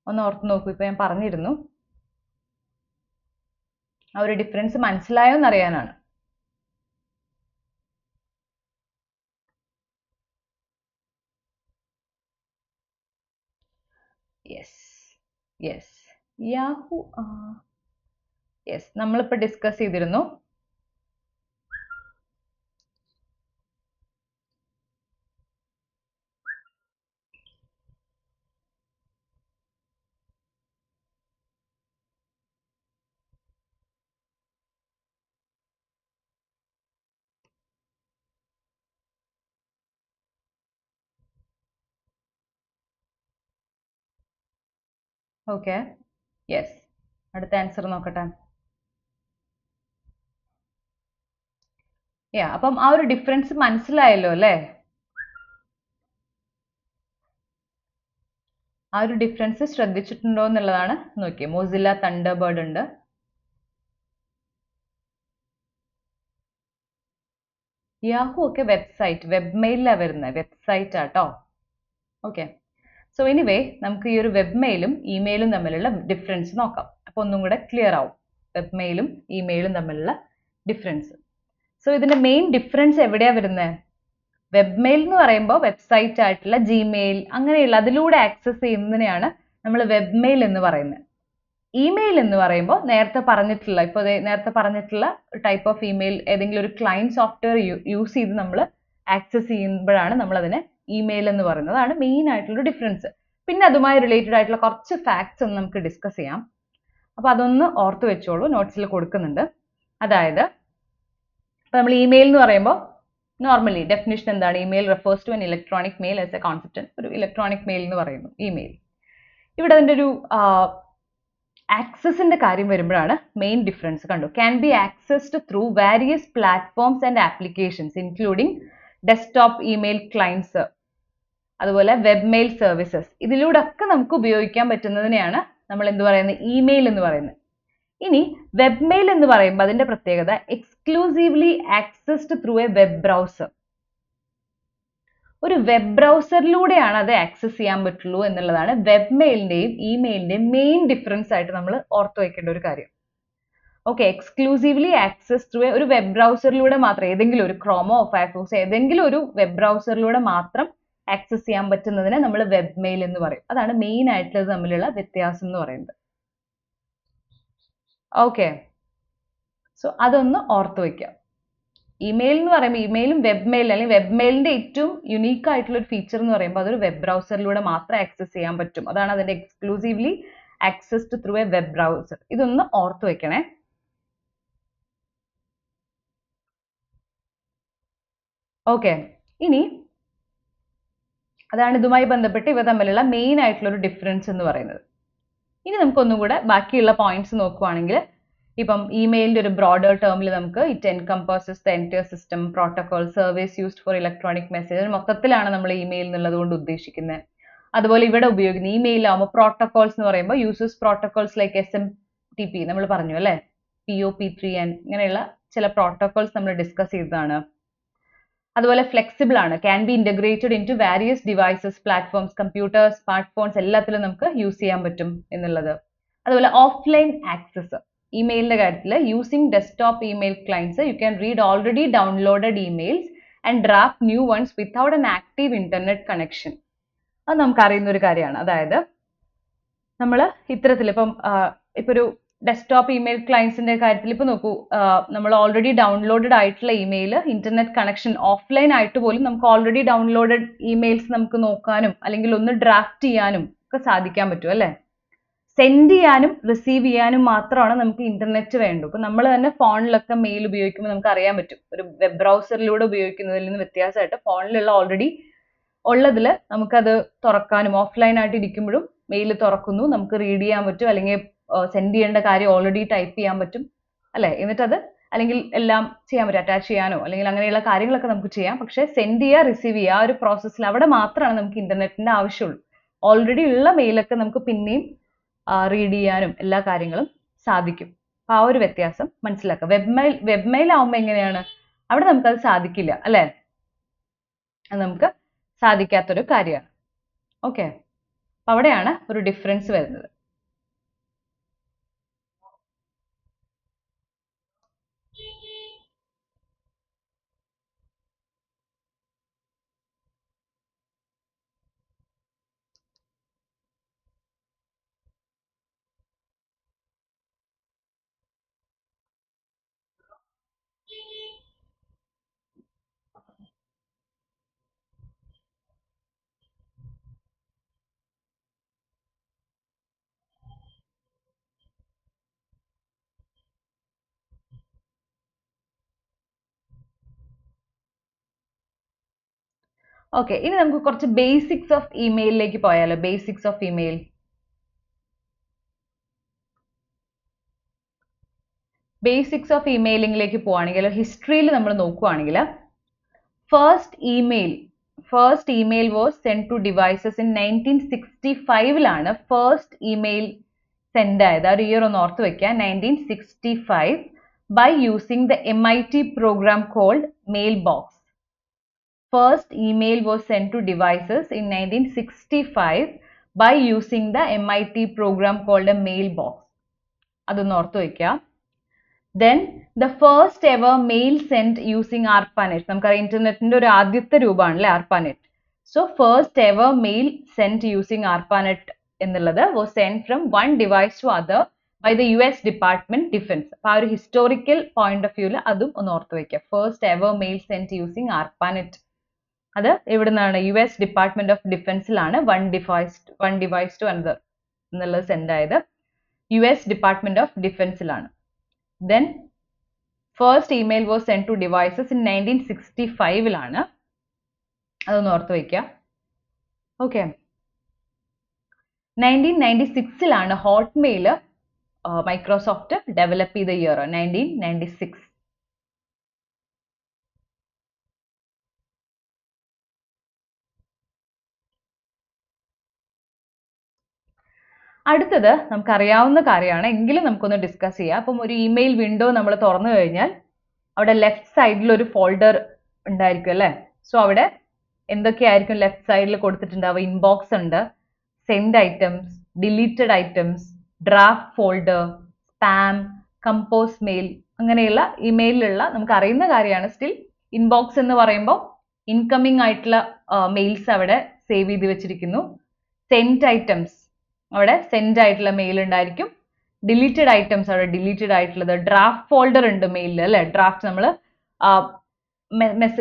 ഒന്ന് ഓർത്ത് നോക്കൂ. ഇപ്പൊ ഞാൻ പറഞ്ഞിരുന്നു, ആ ഒരു ഡിഫറൻസ് മനസ്സിലായോ എന്നറിയാനാണ്. Yes, Yahoo. യെസ്, നമ്മളിപ്പോൾ ഡിസ്കസ് ചെയ്തിരുന്നു. ഓക്കെ, യെസ്, അടുത്ത ആൻസർ നോക്കട്ടെ. അപ്പം ആ ഒരു ഡിഫറൻസ് മനസ്സിലായല്ലോ അല്ലേ? ആ ഒരു ഡിഫറൻസ് ശ്രദ്ധിച്ചിട്ടുണ്ടോ എന്നുള്ളതാണ് നോക്കിയേ. മോസില്ല തണ്ടർബേർഡ് ഉണ്ട്, യാഹു ഒക്കെ വെബ്സൈറ്റ്, വെബ് മെയിലാണ് വരുന്നത്, വെബ്സൈറ്റ് ആട്ടോ. ഓക്കെ, സോ എനിവേ നമുക്ക് ഈ ഒരു വെബ് മെയിലും ഇമെയിലും തമ്മിലുള്ള ഡിഫറൻസ് നോക്കാം. അപ്പോൾ ഒന്നും കൂടെ ക്ലിയർ ആവും വെബ് മെയിലും ഇമെയിലും തമ്മിലുള്ള ഡിഫറൻസ്. സോ ഇതിന്റെ മെയിൻ ഡിഫറൻസ് എവിടെയാ വരുന്നത്? വെബ് മെയിൽ എന്ന് പറയുമ്പോൾ വെബ്സൈറ്റ് ആയിട്ടുള്ള ജിമെയിൽ അങ്ങനെയുള്ള അതിലൂടെ ആക്സസ് ചെയ്യുന്നതിനെയാണ് നമ്മൾ വെബ് മെയിൽ എന്ന് പറയുന്നത്. ഇമെയിൽ എന്ന് പറയുമ്പോൾ നേരത്തെ പറഞ്ഞിട്ടുള്ള, ഇപ്പോൾ നേരത്തെ പറഞ്ഞിട്ടുള്ള ടൈപ്പ് ഓഫ് ഇമെയിൽ ഏതെങ്കിലും ഒരു ക്ലയന്റ് സോഫ്റ്റ്വെയർ യൂസ് ചെയ്ത് നമ്മൾ ആക്സസ് ചെയ്യുമ്പോഴാണ് നമ്മൾ അതിനെ ഇമെയിൽ എന്ന് പറയുന്നത്. അതാണ് മെയിൻ ആയിട്ടുള്ള ഡിഫറൻസ്. പിന്നെ അതുമായി റിലേറ്റഡ് ആയിട്ടുള്ള കുറച്ച് ഫാക്ട്സ് ഒന്ന് നമുക്ക് ഡിസ്കസ് ചെയ്യാം. അപ്പോൾ അതൊന്ന് ഓർത്ത് വെച്ചോളൂ, നോട്ട്സിൽ കൊടുക്കുന്നുണ്ട്. അതായത് ഇപ്പൊ നമ്മൾ ഇമെയിൽ എന്ന് പറയുമ്പോൾ നോർമലി ഡെഫിനിഷൻ എന്താണ്? Email refers to an electronic mail as a concept. ഒരു ഇലക്ട്രോണിക് മെയിൽ എന്ന് പറയുന്നു ഇമെയിൽ. ഇവിടെ അതിൻ്റെ ഒരു ആക്സസിന്റെ കാര്യം വരുമ്പോഴാണ് മെയിൻ ഡിഫറൻസ്. കണ്ടു, can be accessed through various platforms and applications including desktop email clients, അതുപോലെ വെബ് മെയിൽ സർവീസസ്. ഇതിലൂടെ ഒക്കെ നമുക്ക് ഉപയോഗിക്കാൻ പറ്റുന്നതിനെയാണ് നമ്മൾ എന്ത് പറയുന്നത്? ഇമെയിൽ എന്ന് പറയുന്നത്. ഇനി വെബ് മെയിൽ എന്ന് പറയുമ്പോൾ അതിന്റെ പ്രത്യേകത exclusively accessed through A web browser. ഒരു വെബ് ബ്രൗസറിലൂടെയാണ് അത് ആക്സസ് ചെയ്യാൻ പറ്റുള്ളൂ എന്നുള്ളതാണ് വെബ് മെയിലിന്റെയും ഇമെയിലിന്റെയും മെയിൻ ഡിഫറൻസ് ആയിട്ട് നമ്മൾ ഓർത്തു വെക്കേണ്ട ഒരു കാര്യം. ഓക്കെ, എക്സ്ക്ലൂസീവ്ലി ആക്സസ് ത്രൂ ഒരു വെബ് ബ്രൗസറിലൂടെ മാത്രം, ഏതെങ്കിലും ഒരു ക്രോമോ ഫയർഫോക്സ് ഏതെങ്കിലും ഒരു വെബ് ബ്രൗസറിലൂടെ മാത്രം ആക്സസ് ചെയ്യാൻ പറ്റുന്നതിനെ നമ്മൾ വെബ് മെയിൽ എന്ന് പറയും. അതാണ് മെയിൻ ആയിട്ടുള്ളത് തമ്മിലുള്ള വ്യത്യാസം എന്ന് പറയുന്നത്. ഓക്കെ, സോ അതൊന്ന് ഓർത്ത് വയ്ക്കാം. ഇമെയിൽ എന്ന് പറയുമ്പോൾ ഇമെയിലും വെബ് മെയിൽ അല്ലെങ്കിൽ വെബ് മെയിലിന്റെ ഏറ്റവും യുണീക്ക് ആയിട്ടുള്ള ഒരു ഫീച്ചർ എന്ന് പറയുമ്പോൾ അതൊരു വെബ് ബ്രൗസറിലൂടെ മാത്രം ആക്സസ് ചെയ്യാൻ പറ്റും. അതാണ് അതിന്റെ exclusively accessed through A web browser. ഇതൊന്ന് ഓർത്ത് വെക്കണേ. ഓക്കെ, ഇനി അതാണ് ഇതുമായി ബന്ധപ്പെട്ട് ഇവ തമ്മിലുള്ള മെയിൻ ആയിട്ടുള്ള ഒരു ഡിഫറൻസ് എന്ന് പറയുന്നത്. ഇനി നമുക്ക് ഒന്നും കൂടെ ബാക്കിയുള്ള പോയിന്റ്സ് നോക്കുവാണെങ്കിൽ, ഇപ്പം ഇമെയിലിന്റെ ഒരു ബ്രോഡർ ടേമിൽ നമുക്ക് it encompasses the entire system protocol service used for electronic message. മൊത്തത്തിലാണ് നമ്മൾ ഇമെയിൽ എന്നുള്ളത് കൊണ്ട് ഉദ്ദേശിക്കുന്നത്. അതുപോലെ ഇവിടെ ഉപയോഗിക്കുന്ന ഇമെയിലാവുമ്പോൾ പ്രോട്ടോകോൾസ് എന്ന് പറയുമ്പോൾ യൂസസ് പ്രോട്ടോകോൾസ് ലൈക്ക് SMTP നമ്മൾ പറഞ്ഞു അല്ലേ, POP3N ഇങ്ങനെയുള്ള ചില പ്രോട്ടോകോൾസ് നമ്മൾ ഡിസ്കസ് ചെയ്തതാണ്. അതുപോലെ ഫ്ലെക്സിബിൾ ആണ്, can be integrated into various devices, platforms, computers, smart phones എല്ലാത്തിലും നമുക്ക് യൂസ് ചെയ്യാൻ പറ്റും എന്നുള്ളത്. അതുപോലെ ഓഫ്ലൈൻ ആക്സസ്, ഇമെയിലിന്റെ കാര്യത്തിൽ using desktop email clients you can read already downloaded emails and draft new ones without an active internet connection. അത് നമുക്ക് അറിയുന്ന ഒരു കാര്യമാണ്. അതായത് നമ്മൾ ഇത്തരത്തിൽ ഇപ്പം ഒരു ഡെസ്ക്ടോപ്പ് ഇമെയിൽ ക്ലയൻസിന്റെ കാര്യത്തിൽ ഇപ്പൊ നോക്കൂ, നമ്മൾ ഓൾറെഡി ഡൗൺലോഡഡ് ആയിട്ടുള്ള ഇമെയിൽ ഇന്റർനെറ്റ് കണക്ഷൻ ഓഫ്ലൈൻ ആയിട്ട് പോലും നമുക്ക് ഓൾറെഡി ഡൗൺലോഡഡ് ഇമെയിൽസ് നമുക്ക് നോക്കാനും അല്ലെങ്കിൽ ഒന്ന് ഡ്രാഫ്റ്റ് ചെയ്യാനും ഒക്കെ സാധിക്കാൻ പറ്റും അല്ലേ. സെൻഡ് ചെയ്യാനും റിസീവ് ചെയ്യാനും മാത്രമാണ് നമുക്ക് ഇന്റർനെറ്റ് വേണ്ടു. ഇപ്പൊ നമ്മൾ തന്നെ ഫോണിലൊക്കെ മെയിൽ ഉപയോഗിക്കുമ്പോൾ നമുക്ക് അറിയാൻ പറ്റും, ഒരു വെബ് ബ്രൗസറിലൂടെ ഉപയോഗിക്കുന്നതിൽ നിന്ന് വ്യത്യാസമായിട്ട് ഫോണിലുള്ള ഓൾറെഡി ഉള്ളതിൽ നമുക്കത് തുറക്കാനും ഓഫ്ലൈൻ ആയിട്ട് ഇരിക്കുമ്പോഴും മെയിൽ തുറക്കുന്നു, നമുക്ക് റീഡ് ചെയ്യാൻ പറ്റും, അല്ലെങ്കിൽ സെൻഡ് ചെയ്യേണ്ട കാര്യം ഓൾറെഡി ടൈപ്പ് ചെയ്യാൻ പറ്റും അല്ലേ. എന്നിട്ടത് അല്ലെങ്കിൽ എല്ലാം ചെയ്യാൻ പറ്റും, അറ്റാച്ച് ചെയ്യാനോ അല്ലെങ്കിൽ അങ്ങനെയുള്ള കാര്യങ്ങളൊക്കെ നമുക്ക് ചെയ്യാം. പക്ഷേ സെൻഡ് ചെയ്യുക റിസീവ് ചെയ്യുക ആ ഒരു പ്രോസസ്സിൽ അവിടെ മാത്രമാണ് നമുക്ക് ഇന്റർനെറ്റിന്റെ ആവശ്യമുള്ളൂ. ഓൾറെഡി ഉള്ള മെയിലൊക്കെ നമുക്ക് പിന്നെയും റീഡ് ചെയ്യാനും എല്ലാ കാര്യങ്ങളും സാധിക്കും. അപ്പൊ ആ ഒരു വ്യത്യാസം മനസ്സിലാക്കുക. വെബ് മെയിൽ ആവുമ്പോൾ എങ്ങനെയാണ്, അവിടെ നമുക്കത് സാധിക്കില്ല അല്ലേ, അത് നമുക്ക് സാധിക്കാത്തൊരു കാര്യമാണ്. ഓക്കെ, അപ്പൊ അവിടെയാണ് ഒരു ഡിഫറൻസ് വരുന്നത്. ഓക്കെ, ഇനി നമുക്ക് കുറച്ച് ബേസിക്സ് ഓഫ് ഇമെയിലിലേക്ക് പോയാലോ. Basics of email. Basics of ഇമെയിലിംഗിലേക്ക് പോവുകയാണെങ്കിൽ ഹിസ്റ്ററിയിൽ നമ്മൾ നോക്കുകയാണെങ്കിൽ first email was send to devices in 1965 first email send ആയത്. ആ ഒരു ഇയർ ഒന്ന് ഓർത്ത് വെക്കുക, 1965, by using the MIT program called Mailbox. First email was sent to devices in 1965 by using the MIT program called a Mailbox. അതൊന്ന് ഓർത്ത് വയ്ക്കുക. Then the first ever mail sent using ARPANET. നമുക്കറിയാം ഇന്റർനെറ്റിന്റെ ഒരു ആദ്യത്തെ രൂപമാണല്ലേ ARPANET. So first ever mail sent using ARPANET എന്നുള്ളത് was sent from one device to other by the US Department Defense. അപ്പോൾ ആ ഒരു ഹിസ്റ്റോറിക്കൽ പോയിന്റ് ഓഫ് വ്യൂവിൽ അതും ഒന്ന് ഓർത്ത് വയ്ക്കുക. First ever mail sent using ARPANET. അത് എവിടെ നിന്നാണ്? US ഡിപ്പാർട്ട്മെന്റ് ഓഫ് ഡിഫൻസിലാണ് വൺ ഡിവൈസ് ടു അനദർ എന്നുള്ളത് സെൻഡ് ആയത്. US ഡിപ്പാർട്ട്മെന്റ് ഓഫ് ഡിഫൻസിലാണ്. Then first email was sent to devices in 1965. അതൊന്ന് ഓർത്ത് വയ്ക്കുക. ഓക്കെ, 1996 ഹോട്ട്മെയിൽ മൈക്രോസോഫ്റ്റ് ഡെവലപ്പ് ചെയ്ത ഇയർ 1996. അടുത്തത് നമുക്കറിയാവുന്ന കാര്യമാണ്, എങ്കിലും നമുക്കൊന്ന് ഡിസ്കസ് ചെയ്യാം. അപ്പം ഒരു ഇമെയിൽ വിൻഡോ നമ്മൾ തുറന്നു കഴിഞ്ഞാൽ അവിടെ ലെഫ്റ്റ് സൈഡിൽ ഒരു ഫോൾഡർ ഉണ്ടായിരിക്കും അല്ലേ. സോ അവിടെ എന്തൊക്കെയായിരിക്കും ലെഫ്റ്റ് സൈഡിൽ കൊടുത്തിട്ടുണ്ടാവുക? ഇൻബോക്സ് ഉണ്ട്, send items, deleted items, draft folder, spam, compose mail, അങ്ങനെയുള്ള ഇമെയിലുള്ള നമുക്ക് അറിയുന്ന കാര്യമാണ്. സ്റ്റിൽ ഇൻബോക്സ് എന്ന് പറയുമ്പോൾ ഇൻകമിങ് ആയിട്ടുള്ള മെയിൽസ് അവിടെ സേവ് ചെയ്ത് വെച്ചിരിക്കുന്നു. സെൻഡ് ഐറ്റംസ്, അവിടെ സെൻഡ് ആയിട്ടുള്ള മെയിൽ ഉണ്ടായിരിക്കും. ഡിലീറ്റഡ് ഐറ്റംസ് അവിടെ ഡിലീറ്റഡ് ആയിട്ടുള്ളത്. ഡ്രാഫ്റ്റ് ഫോൾഡർ ഉണ്ട് മെയിലിൽ അല്ലെ. ഡ്രാഫ്റ്റ് നമ്മൾ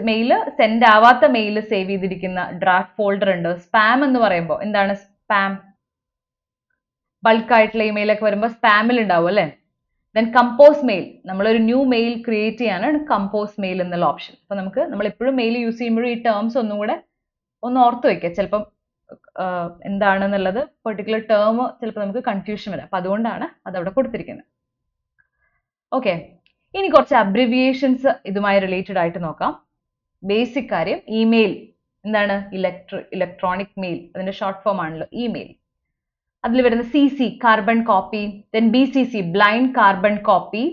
മെയിൽ സെൻഡ് ആവാത്ത മെയിൽ സേവ് ചെയ്തിരിക്കുന്ന ഡ്രാഫ്റ്റ് ഫോൾഡർ ഉണ്ട്. സ്പാം എന്ന് പറയുമ്പോൾ എന്താണ് സ്പാം? ബൾക്ക് ആയിട്ടുള്ള ഇമെയിലൊക്കെ വരുമ്പോൾ സ്പാമിൽ ഉണ്ടാവും അല്ലെ. ദെൻ കമ്പോസ് മെയിൽ, നമ്മളൊരു ന്യൂ മെയിൽ ക്രിയേറ്റ് ചെയ്യാനാണ് കമ്പോസ് മെയിൽ എന്നുള്ള ഓപ്ഷൻ. അപ്പൊ നമ്മൾ എപ്പോഴും മെയിൽ യൂസ് ചെയ്യുമ്പോഴും ഈ ടേംസ് ഒന്നും കൂടെ ഒന്ന് ഓർത്ത് വയ്ക്കുക. ചിലപ്പം എന്താണെന്നുള്ളത് പെർട്ടിക്കുലർ ടേം ചിലപ്പോൾ നമുക്ക് കൺഫ്യൂഷൻ വരാം. അപ്പൊ അതുകൊണ്ടാണ് അതവിടെ കൊടുത്തിരിക്കുന്നത്. ഓക്കെ, ഇനി കുറച്ച് അബ്രിവിയേഷൻസ് ഇതുമായി റിലേറ്റഡ് ആയിട്ട് നോക്കാം. ബേസിക് കാര്യം, ഇമെയിൽ എന്താണ്? ഇലക്ട്രോണിക് മെയിൽ, അതിന്റെ ഷോർട്ട് ഫോം ആണല്ലോ ഇമെയിൽ. അതിൽ വരുന്ന CC carbon copy, then BCC blind carbon copy,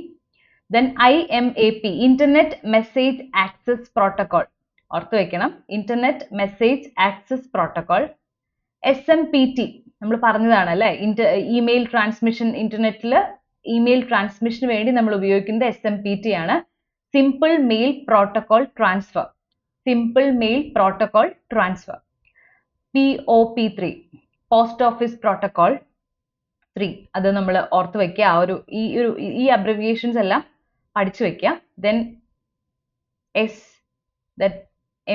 then IMAP internet message access protocol. ഓർത്ത് വെക്കണം, internet message access protocol. SMPT നമ്മൾ പറഞ്ഞതാണ് അല്ലെ, ഇമെയിൽ ട്രാൻസ്മിഷൻ ഇന്റർനെറ്റിൽ ഇമെയിൽ ട്രാൻസ്മിഷന് വേണ്ടി നമ്മൾ ഉപയോഗിക്കുന്നത് SMPT ആണ്. Simple mail protocol transfer. Simple mail protocol transfer. POP3 post office protocol 3. അത് നമ്മൾ ഓർത്ത് വെക്കുക. ഈ അബ്രിവിയേഷൻസ് എല്ലാം പഠിച്ചു വെക്കുക. Then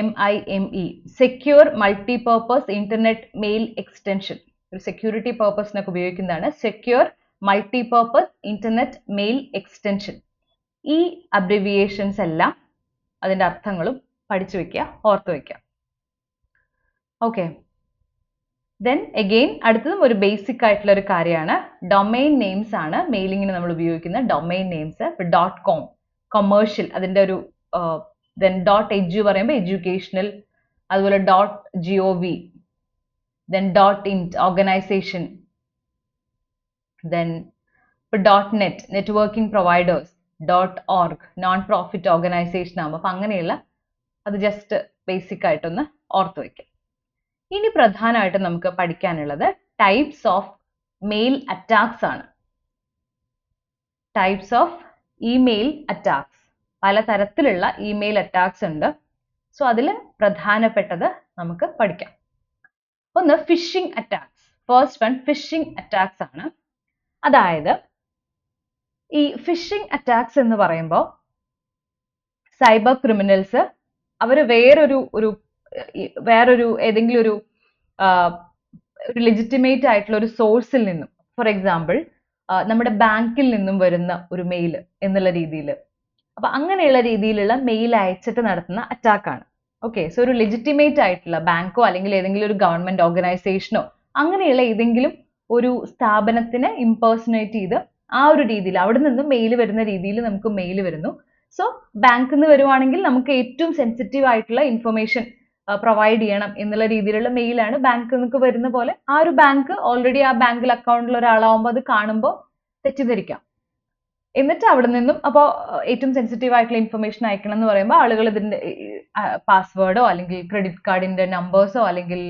MIME secure multipurpose internet mail extension. ഒരു സെക്യൂരിറ്റി പർപ്പസിനൊക്കെ ഉപയോഗിക്കുന്നതാണ്. Secure multipurpose internet mail extension. ഈ അബ്രിവിയേഷൻസ് എല്ലാം അതിന്റെ അർത്ഥങ്ങളും പഠിച്ചു വെക്കുക, ഓർത്ത് വെക്കുക. ഓക്കെ. ദെൻ അഗെയിൻ അടുത്തതും ഒരു ബേസിക് ആയിട്ടുള്ള ഒരു കാര്യമാണ്. ഡൊമൈൻ നെയിംസ് ആണ് മെയിലിങ്ങിന് നമ്മൾ ഉപയോഗിക്കുന്ന ഡൊമൈൻ നെയിംസ്. ഇപ്പോൾ .com കൊമേഴ്ഷ്യൽ അതിന്റെ ഒരു then .edu പറയുമ്പോൾ എഡ്യൂക്കേഷണൽ, അതുപോലെ .gov, then .int organisation, then .net networking providers, .org non profit organisation ആകുമ്പോൾ അപ്പം അങ്ങനെയുള്ള അത് ജസ്റ്റ് ബേസിക് ആയിട്ടൊന്ന് ഓർത്ത് വയ്ക്കാം. ഇനി പ്രധാനമായിട്ട് നമുക്ക് പഠിക്കാനുള്ളത് ടൈപ്സ് ഓഫ് മെയിൽ അറ്റാക്സ് ആണ്. Types of email attacks. പലതരത്തിലുള്ള ഇമെയിൽ അറ്റാക്സ് ഉണ്ട്. സോ അതിൽ പ്രധാനപ്പെട്ടത് നമുക്ക് പഠിക്കാം. ഒന്ന് phishing attacks. First one phishing attacks ആണ്. അതായത് ഈ ഫിഷിംഗ് അറ്റാക്സ് എന്ന് പറയുമ്പോൾ സൈബർ ക്രിമിനൽസ് അവർ വേറൊരു ഏതെങ്കിലും ഒരു ലെജിറ്റിമേറ്റ് ആയിട്ടുള്ള ഒരു സോഴ്സിൽ നിന്നും, ഫോർ എക്സാമ്പിൾ നമ്മുടെ ബാങ്കിൽ നിന്നും വരുന്ന ഒരു മെയിൽ എന്നുള്ള രീതിയിൽ, അപ്പൊ അങ്ങനെയുള്ള രീതിയിലുള്ള മെയിൽ അയച്ചിട്ട് നടത്തുന്ന അറ്റാക്കാണ്. ഓക്കെ. സോ ഒരു ലെജിറ്റിമേറ്റ് ആയിട്ടുള്ള ബാങ്കോ അല്ലെങ്കിൽ ഏതെങ്കിലും ഒരു ഗവൺമെന്റ് ഓർഗനൈസേഷനോ അങ്ങനെയുള്ള ഏതെങ്കിലും ഒരു സ്ഥാപനത്തിനെ ഇംപേഴ്സണേറ്റ് ചെയ്ത് ആ ഒരു രീതിയിൽ അവിടെ നിന്ന് മെയിൽ വരുന്ന രീതിയിൽ നമുക്ക് മെയിൽ വരുന്നു. സോ ബാങ്കിൽ നിന്ന് വരുവാണെങ്കിൽ നമുക്ക് ഏറ്റവും സെൻസിറ്റീവ് ആയിട്ടുള്ള ഇൻഫർമേഷൻ പ്രൊവൈഡ് ചെയ്യണം എന്നുള്ള രീതിയിലുള്ള മെയിലാണ് ബാങ്കിൽ നിന്നൊക്കെ വരുന്ന പോലെ. ആ ഒരു ബാങ്ക് ഓൾറെഡി ആ ബാങ്കിൽ അക്കൗണ്ടിൽ ഒരാളാവുമ്പോൾ അത് കാണുമ്പോൾ തെറ്റിദ്ധരിക്കാം. എന്നിട്ട് അവിടെ നിന്നും അപ്പോൾ ഏറ്റവും സെൻസിറ്റീവ് ആയിട്ടുള്ള ഇൻഫർമേഷൻ അയക്കണം എന്ന് പറയുമ്പോൾ ആളുകൾ ഇതിന്റെ പാസ്വേഡോ അല്ലെങ്കിൽ ക്രെഡിറ്റ് കാർഡിന്റെ നമ്പേഴ്സോ അല്ലെങ്കിൽ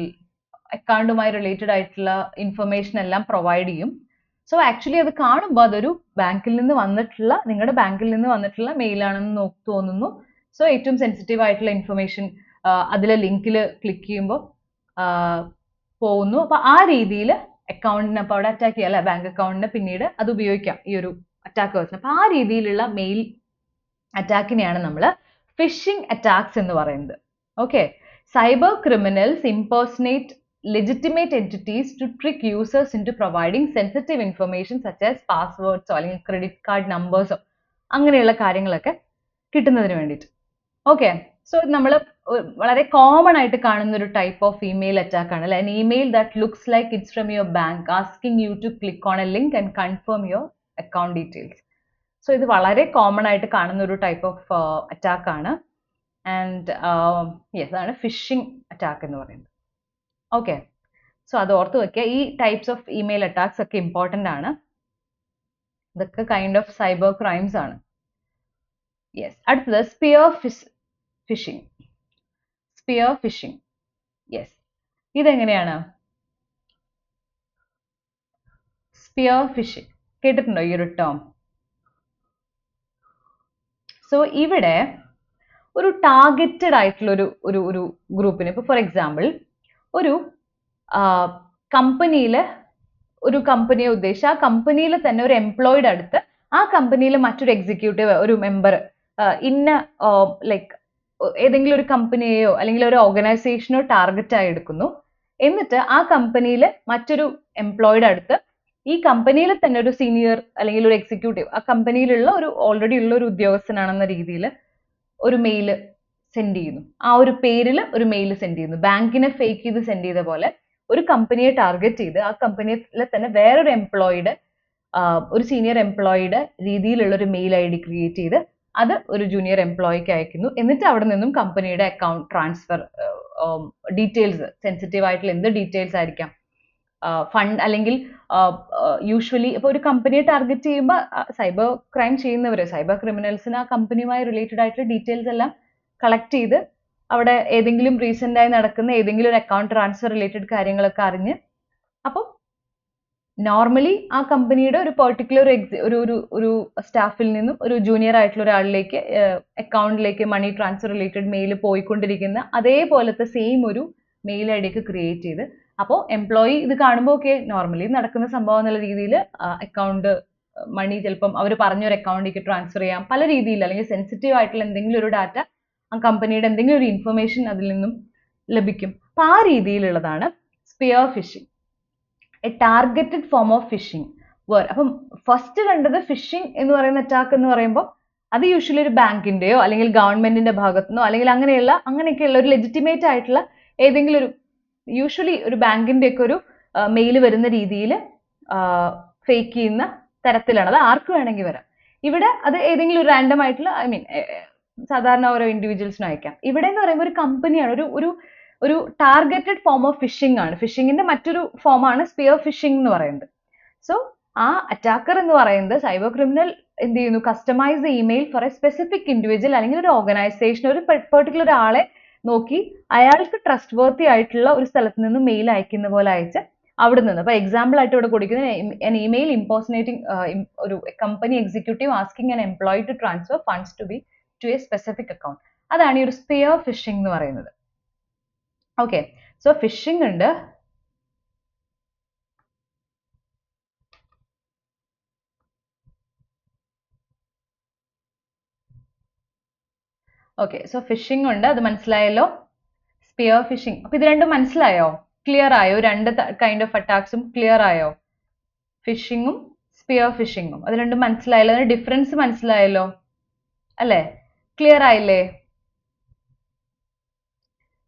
അക്കൗണ്ടുമായി റിലേറ്റഡ് ആയിട്ടുള്ള ഇൻഫർമേഷൻ എല്ലാം പ്രൊവൈഡ് ചെയ്യും. സോ ആക്ച്വലി അത് കാണുമ്പോൾ അതൊരു ബാങ്കിൽ നിന്ന് വന്നിട്ടുള്ള, നിങ്ങളുടെ ബാങ്കിൽ നിന്ന് വന്നിട്ടുള്ള മെയിലാണെന്ന് തോന്നുന്നു. സോ ഏറ്റവും സെൻസിറ്റീവ് ആയിട്ടുള്ള ഇൻഫർമേഷൻ അതിലെ ലിങ്കിൽ ക്ലിക്ക് ചെയ്യുമ്പോൾ പോകുന്നു. അപ്പൊ ആ രീതിയിൽ അക്കൗണ്ടിനെ അപ്പോൾ അവിടെ അറ്റാക്ക് ചെയ്യാം അല്ലെ, ബാങ്ക് അക്കൗണ്ടിനെ പിന്നീട് അത് ഉപയോഗിക്കാം ഈ ഒരു അറ്റാക്കേഴ്സിന്. അപ്പൊ ആ രീതിയിലുള്ള മെയിൽ അറ്റാക്കിനെയാണ് നമ്മൾ ഫിഷിംഗ് അറ്റാക്സ് എന്ന് പറയുന്നത്. Okay. Cyber criminals impersonate legitimate entities to trick users into providing sensitive information such as passwords അല്ലെങ്കിൽ ക്രെഡിറ്റ് കാർഡ് നമ്പേഴ്സോ അങ്ങനെയുള്ള കാര്യങ്ങളൊക്കെ കിട്ടുന്നതിന് വേണ്ടിയിട്ട്. ഓക്കെ. സോ നമ്മൾ വളരെ കോമൺ ആയിട്ട് കാണുന്ന ഒരു ടൈപ്പ് ഓഫ് ഇമെയിൽ അറ്റാക്ക് ആണ് അല്ലെ. an email that looks like it's from your bank asking you to click on a link and confirm your account details. So ഇത് വളരെ കോമൺ ആയിട്ട് കാണുന്ന ഒരു ടൈപ്പ് ഓഫ് അറ്റാക്ക് ആണ്. ആൻഡ് യെസ്, അതാണ് phishing attack എന്ന് പറയുന്നത്. ഓക്കെ. സോ അത് ഓർത്ത് വെക്കുക. ഈ ടൈപ്സ് ഓഫ് ഇമെയിൽ അറ്റാക്സ് ഒക്കെ ഇമ്പോർട്ടൻ്റ് ആണ്. ഇതൊക്കെ കൈൻഡ് ഓഫ് സൈബർ ക്രൈംസ് ആണ്. യെസ്. അടുത്തത് spear phishing. Spear phishing. Yes. ഇതെങ്ങനെയാണ്? സ്പിയർ ഫിഷിംഗ് കേട്ടിട്ടുണ്ടോ ഈ ഒരു ടേം? സോ ഇവിടെ ഒരു ടാർഗറ്റഡ് ആയിട്ടുള്ള ഒരു ഗ്രൂപ്പിന്, ഇപ്പോൾ ഫോർ എക്സാമ്പിൾ ഒരു ഒരു കമ്പനിയെ ഉദ്ദേശിച്ച് ആ കമ്പനിയിൽ തന്നെ ഒരു എംപ്ലോയിഡ് അടുത്ത് ആ കമ്പനിയിലെ മറ്റൊരു എക്സിക്യൂട്ടീവ്, ഒരു മെമ്പർ ഇന്ന ലൈക്ക് ഏതെങ്കിലും ഒരു കമ്പനിയെയോ അല്ലെങ്കിൽ ഒരു ഓർഗനൈസേഷനോ ടാർഗറ്റ് ആയി എടുക്കുന്നു. എന്നിട്ട് ആ കമ്പനിയിൽ മറ്റൊരു എംപ്ലോയിഡ് അടുത്ത് ഈ കമ്പനിയിൽ തന്നെ ഒരു സീനിയർ അല്ലെങ്കിൽ ഒരു എക്സിക്യൂട്ടീവ്, ആ കമ്പനിയിലുള്ള ഓൾറെഡി ഉള്ള ഒരു ഉദ്യോഗസ്ഥനാണെന്ന രീതിയിൽ ഒരു മെയിൽ സെൻഡ് ചെയ്യുന്നു. ആ ഒരു പേരിൽ ഒരു മെയിൽ സെൻഡ് ചെയ്യുന്നു. ബാങ്കിനെ ഫേക്ക് ചെയ്ത് സെൻഡ് ചെയ്ത പോലെ ഒരു കമ്പനിയെ ടാർഗറ്റ് ചെയ്ത് ആ കമ്പനിയിലെ തന്നെ വേറൊരു എംപ്ലോയിയുടെ, ഒരു സീനിയർ എംപ്ലോയിയുടെ രീതിയിലുള്ള ഒരു മെയിൽ ID ക്രിയേറ്റ് ചെയ്ത് അത് ഒരു ജൂനിയർ എംപ്ലോയിക്ക് അയക്കുന്നു. എന്നിട്ട് അവിടെ നിന്നും കമ്പനിയുടെ അക്കൗണ്ട് ട്രാൻസ്ഫർ ഡീറ്റെയിൽസ്, സെൻസിറ്റീവ് ആയിട്ടുള്ള എന്ത് ഡീറ്റെയിൽസ് ആയിരിക്കാം, ഫണ്ട് അല്ലെങ്കിൽ യൂഷ്വലി ഇപ്പോൾ ഒരു കമ്പനിയെ ടാർഗറ്റ് ചെയ്യുമ്പോൾ സൈബർ ക്രൈം ചെയ്യുന്നവർ, സൈബർ ക്രിമിനൽസിന് ആ കമ്പനിയുമായി റിലേറ്റഡ് ആയിട്ടുള്ള ഡീറ്റെയിൽസ് എല്ലാം കളക്ട് ചെയ്ത് അവിടെ ഏതെങ്കിലും റീസെന്റ് ആയി നടക്കുന്ന ഏതെങ്കിലും ഒരു അക്കൗണ്ട് ട്രാൻസ്ഫർ റിലേറ്റഡ് കാര്യങ്ങളൊക്കെ അറിഞ്ഞ് അപ്പം നോർമലി ആ കമ്പനിയുടെ ഒരു പെർട്ടിക്കുലർ ഒരു സ്റ്റാഫിൽ നിന്നും ഒരു ജൂനിയർ ആയിട്ടുള്ള ഒരാളിലേക്ക് അക്കൗണ്ടിലേക്ക് മണി ട്രാൻസ്ഫർ റിലേറ്റഡ് മെയിൽ പോയിക്കൊണ്ടിരിക്കുന്ന അതേപോലത്തെ സെയിം ഒരു മെയിൽ ഐ ഡിയൊക്കെ ക്രിയേറ്റ് ചെയ്ത്, അപ്പോൾ എംപ്ലോയി ഇത് കാണുമ്പോൾ ഓക്കെ നോർമലി നടക്കുന്ന സംഭവം എന്നുള്ള രീതിയിൽ അക്കൗണ്ട് മണി ചിലപ്പം അവർ പറഞ്ഞൊരു അക്കൗണ്ടിലേക്ക് ട്രാൻസ്ഫർ ചെയ്യാം, പല രീതിയിൽ അല്ലെങ്കിൽ സെൻസിറ്റീവ് ആയിട്ടുള്ള എന്തെങ്കിലും ഒരു ഡാറ്റ ആ കമ്പനിയുടെ എന്തെങ്കിലും ഒരു ഇൻഫർമേഷൻ അതിൽ നിന്നും ലഭിക്കും. അപ്പോൾ ആ രീതിയിലുള്ളതാണ് spear phishing, a targeted form of phishing where. അപ്പം ഫസ്റ്റ് കണ്ടത് ഫിഷിംഗ് എന്ന് പറയുന്ന അറ്റാക്ക് എന്ന് പറയുമ്പോൾ അത് യൂഷ്വലി ഒരു ബാങ്കിന്റെയോ അല്ലെങ്കിൽ ഗവൺമെന്റിന്റെ ഭാഗത്തുനിന്നോ അല്ലെങ്കിൽ അങ്ങനെയൊക്കെയുള്ള ഒരു ലെജിറ്റിമേറ്റ് ആയിട്ടുള്ള ഏതെങ്കിലും ഒരു യൂഷ്വലി ഒരു ബാങ്കിന്റെ ഒക്കെ ഒരു മെയിൽ വരുന്ന രീതിയിൽ ഫേക്ക് ചെയ്യുന്ന തരത്തിലാണ്. അത് ആർക്ക് വേണമെങ്കിൽ വരാം. ഇവിടെ അത് ഏതെങ്കിലും ഒരു റാൻഡം ആയിട്ടുള്ള സാധാരണ ഓരോ ഇൻഡിവിജ്വൽസിനും അയക്കാം. ഇവിടെ എന്ന് പറയുമ്പോൾ ഒരു കമ്പനിയാണ്, ഒരു ടാർഗറ്റഡ് ഫോം ഓഫ് ഫിഷിംഗ് ആണ്. ഫിഷിങ്ങിന്റെ മറ്റൊരു ഫോമാണ് സ്പിയർ ഫിഷിംഗ് എന്ന് പറയുന്നത്. സോ ആ അറ്റാക്കർ എന്ന് പറയുന്നത് സൈബർ ക്രിമിനൽ എന്ത് ചെയ്യുന്നു, customise email for a specific individual അല്ലെങ്കിൽ ഒരു ഓർഗനൈസേഷൻ, ഒരു പെർട്ടിക്കുലർ ആളെ നോക്കി അയാൾക്ക് ട്രസ്റ്റ് വർത്തി ആയിട്ടുള്ള ഒരു സ്ഥലത്ത് നിന്ന് മെയിൽ അയക്കുന്ന പോലെ അയച്ച് അവിടെ നിന്ന്, അപ്പൊ എക്സാമ്പിൾ ആയിട്ട് ഇവിടെ കൊടുക്കുന്നത് an email impersonating ഒരു company executive asking an employee to transfer funds to a specific account. അതാണ് ഈ ഒരു സ്പിയർ ഫിഷിംഗ് എന്ന് പറയുന്നത്. ഓക്കെ, സോ ഫിഷിംഗ് ഉണ്ട്, ഓക്കെ, സോ ഫിഷിംഗ് ഉണ്ട്, അത് മനസ്സിലായല്ലോ. സ്പിയർ ഫിഷിംഗ്, അപ്പൊ ഇത് രണ്ടും മനസ്സിലായോ? ക്ലിയർ ആയോ? രണ്ട് കൈൻഡ് ഓഫ് അറ്റാക്സും ക്ലിയർ ആയോ? ഫിഷിങ്ങും സ്പിയർ ഫിഷിങ്ങും അത് രണ്ടും മനസ്സിലായല്ലോ, അതിന്റെ ഡിഫറൻസ് മനസ്സിലായല്ലോ അല്ലേ? ക്ലിയർ ആയില്ലേ?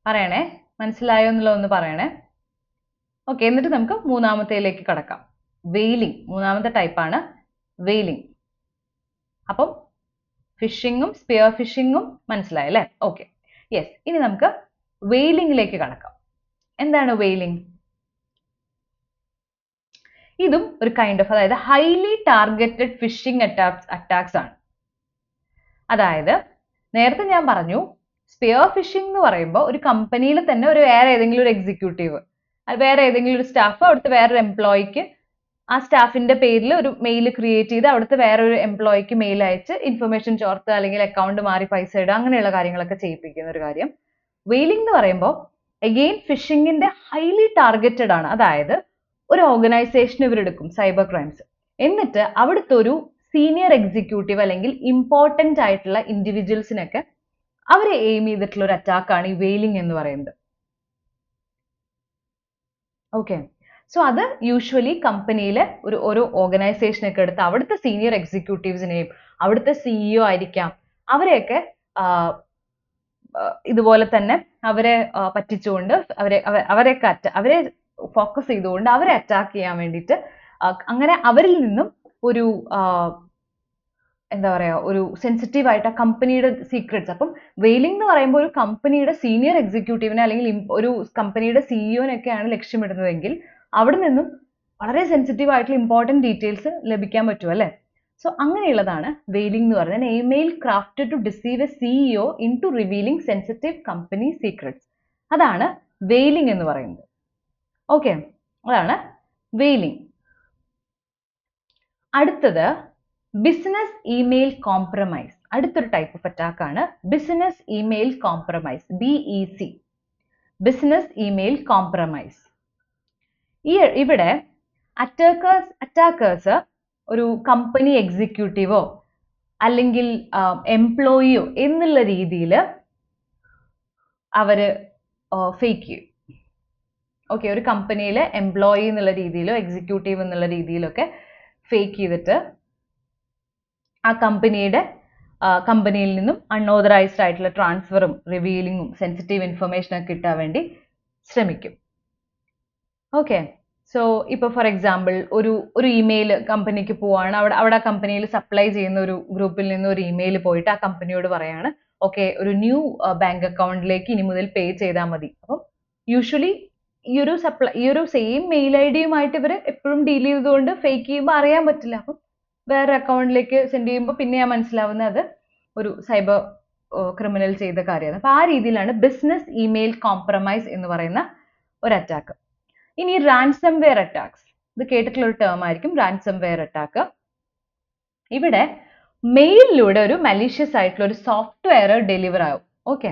പറയണേ, മനസ്സിലായോ എന്നുള്ളതൊന്ന് പറയണേ. ഓക്കെ, എന്നിട്ട് നമുക്ക് മൂന്നാമത്തേലേക്ക് കടക്കാം. വെയിലിംഗ്, മൂന്നാമത്തെ ടൈപ്പാണ് വെയിലിംഗ്. അപ്പം ഫിഷിങ്ങും സ്പിയർ ഫിഷിങ്ങും മനസ്സിലായല്ലേ? Okay, yes. ഇനി നമുക്ക് വെയിലിംഗിലേക്ക് കടക്കാം. എന്താണ് വെയിലിംഗ്? ഇതും ഒരു കൈൻഡ് ഓഫ്, അതായത് ഹൈലി ടാർഗറ്റഡ് ഫിഷിംഗ് അറ്റാക്സ് ആണ്. അതായത് നേരത്തെ ഞാൻ പറഞ്ഞു സ്പിയർ ഫിഷിംഗ് എന്ന് പറയുമ്പോൾ ഒരു കമ്പനിയിൽ തന്നെ ഒരു വേറെ ഏതെങ്കിലും ഒരു എക്സിക്യൂട്ടീവ്, വേറെ ഏതെങ്കിലും ഒരു സ്റ്റാഫ് അവിടുത്തെ വേറൊരു എംപ്ലോയിക്ക് ആ സ്റ്റാഫിന്റെ പേരിൽ ഒരു മെയിൽ ക്രിയേറ്റ് ചെയ്ത് അവിടുത്തെ വേറൊരു എംപ്ലോയിക്ക് മെയിൽ അയച്ച് ഇൻഫർമേഷൻ ചോർത്ത് അല്ലെങ്കിൽ അക്കൗണ്ട് മാറി പൈസ ഇടുക, അങ്ങനെയുള്ള കാര്യങ്ങളൊക്കെ ചെയ്യിപ്പിക്കുന്ന ഒരു കാര്യം. വെയിലിംഗ് എന്ന് പറയുമ്പോൾ അഗെയിൻ ഫിഷിങ്ങിന്റെ ഹൈലി ടാർഗറ്റഡ് ആണ്. അതായത് ഒരു ഓർഗനൈസേഷൻ ഇവരെടുക്കും സൈബർ ക്രൈംസ്, എന്നിട്ട് അവിടുത്തെ ഒരു സീനിയർ എക്സിക്യൂട്ടീവ് അല്ലെങ്കിൽ ഇമ്പോർട്ടൻ്റ് ആയിട്ടുള്ള ഇൻഡിവിജ്വൽസിനൊക്കെ അവരെ എയിം ചെയ്തിട്ടുള്ള ഒരു അറ്റാക്കാണ് ഈ വെയിലിംഗ് എന്ന് പറയുന്നത്. ഓക്കെ, സോ അത് യൂഷ്വലി കമ്പനിയിലെ ഒരു ഓർഗനൈസേഷനൊക്കെ എടുത്ത് അവിടുത്തെ സീനിയർ എക്സിക്യൂട്ടീവ്സിനെയും അവിടുത്തെ സിഇഒ ആയിരിക്കാം അവരെയൊക്കെ ഇതുപോലെ തന്നെ അവരെ പറ്റിച്ചുകൊണ്ട് അവരെ ഫോക്കസ് ചെയ്തുകൊണ്ട് അവരെ അറ്റാക്ക് ചെയ്യാൻ വേണ്ടിയിട്ട് അങ്ങനെ അവരിൽ നിന്നും ഒരു എന്താ പറയാ ഒരു സെൻസിറ്റീവ് ആയിട്ട് ആ കമ്പനിയുടെ സീക്രട്സ്. അപ്പം വെയിലിംഗ് എന്ന് പറയുമ്പോൾ ഒരു കമ്പനിയുടെ സീനിയർ എക്സിക്യൂട്ടീവിനെ അല്ലെങ്കിൽ ഒരു കമ്പനിയുടെ സിഇഒനൊക്കെയാണ് ലക്ഷ്യമിടുന്നതെങ്കിൽ അവിടെ നിന്നും വളരെ സെൻസിറ്റീവ് ആയിട്ടുള്ള ഇമ്പോർട്ടൻറ്റ് ഡീറ്റെയിൽസ് ലഭിക്കാൻ പറ്റും അല്ലേ? സോ അങ്ങനെയുള്ളതാണ് വെയിലിംഗ് എന്ന് പറയുന്നത്. Email crafted to deceive a CEO into revealing sensitive company secrets, അതാണ് വെയിലിംഗ് എന്ന് പറയുന്നത്. ഓക്കെ, അതാണ് വെയിലിംഗ്. അടുത്തത് ബിസിനസ് ഇമെയിൽ കോംപ്രമൈസ്. അടുത്തൊരു ടൈപ്പ് ഓഫ് അറ്റാക്ക് ആണ് business email compromise, BEC, business email compromise. ഇവിടെ അറ്റാക്കേഴ്സ് ഒരു കമ്പനി എക്സിക്യൂട്ടീവോ അല്ലെങ്കിൽ എംപ്ലോയിയോ എന്നുള്ള രീതിയിൽ അവര് ഫേക്ക് ചെയ്യും. ഓക്കെ, ഒരു കമ്പനിയിലെ എംപ്ലോയി എന്നുള്ള രീതിയിലോ എക്സിക്യൂട്ടീവ് എന്നുള്ള രീതിയിലൊക്കെ ഫേക്ക് ചെയ്തിട്ട് ആ കമ്പനിയിൽ നിന്നും അൺഓതറൈസ്ഡ് ആയിട്ടുള്ള ട്രാൻസ്ഫറും റിവീലിങ്ങും സെൻസിറ്റീവ് ഇൻഫർമേഷൻ ഒക്കെ കിട്ടാൻ വേണ്ടി ശ്രമിക്കും. ഓക്കെ, സോ ഇപ്പോൾ ഫോർ എക്സാമ്പിൾ ഒരു ഇമെയിൽ കമ്പനിക്ക് പോവാണ്, അവിടെ ആ കമ്പനിയിൽ സപ്ലൈ ചെയ്യുന്ന ഒരു ഗ്രൂപ്പിൽ നിന്ന് ഒരു ഇമെയിൽ പോയിട്ട് ആ കമ്പനിയോട് പറയാണ് ഓക്കെ ഒരു ന്യൂ ബാങ്ക് അക്കൗണ്ടിലേക്ക് ഇനി മുതൽ പേ ചെയ്താൽ മതി. അപ്പം യൂഷ്വലി ഈ ഒരു സെയിം മെയിൽ ഐ ഡിയുമായിട്ട് ഇവർ എപ്പോഴും ഡീൽ ചെയ്തുകൊണ്ട് ഫേക്ക് ചെയ്യുമ്പോൾ അറിയാൻ പറ്റില്ല. അപ്പം വേറെ അക്കൗണ്ടിലേക്ക് സെൻഡ് ചെയ്യുമ്പോൾ പിന്നെയാണ് മനസ്സിലാവുന്നത് അത് ഒരു സൈബർ ക്രിമിനൽ ചെയ്ത കാര്യമാണ്. അപ്പോൾ ആ രീതിയിലാണ് ബിസിനസ് ഇമെയിൽ കോംപ്രമൈസ് എന്ന് പറയുന്ന ഒരു അറ്റാക്ക്. ഇനി റാൻസം വെയർ അറ്റാക്സ്. ഇത് കേട്ടിട്ടുള്ള ഒരു ടേം ആയിരിക്കും ransomware attack. ഇവിടെ മെയിലിലൂടെ ഒരു മലീഷ്യസ് ആയിട്ടുള്ള ഒരു സോഫ്റ്റ്വെയർ ഡെലിവർ ആവും. ഓക്കെ,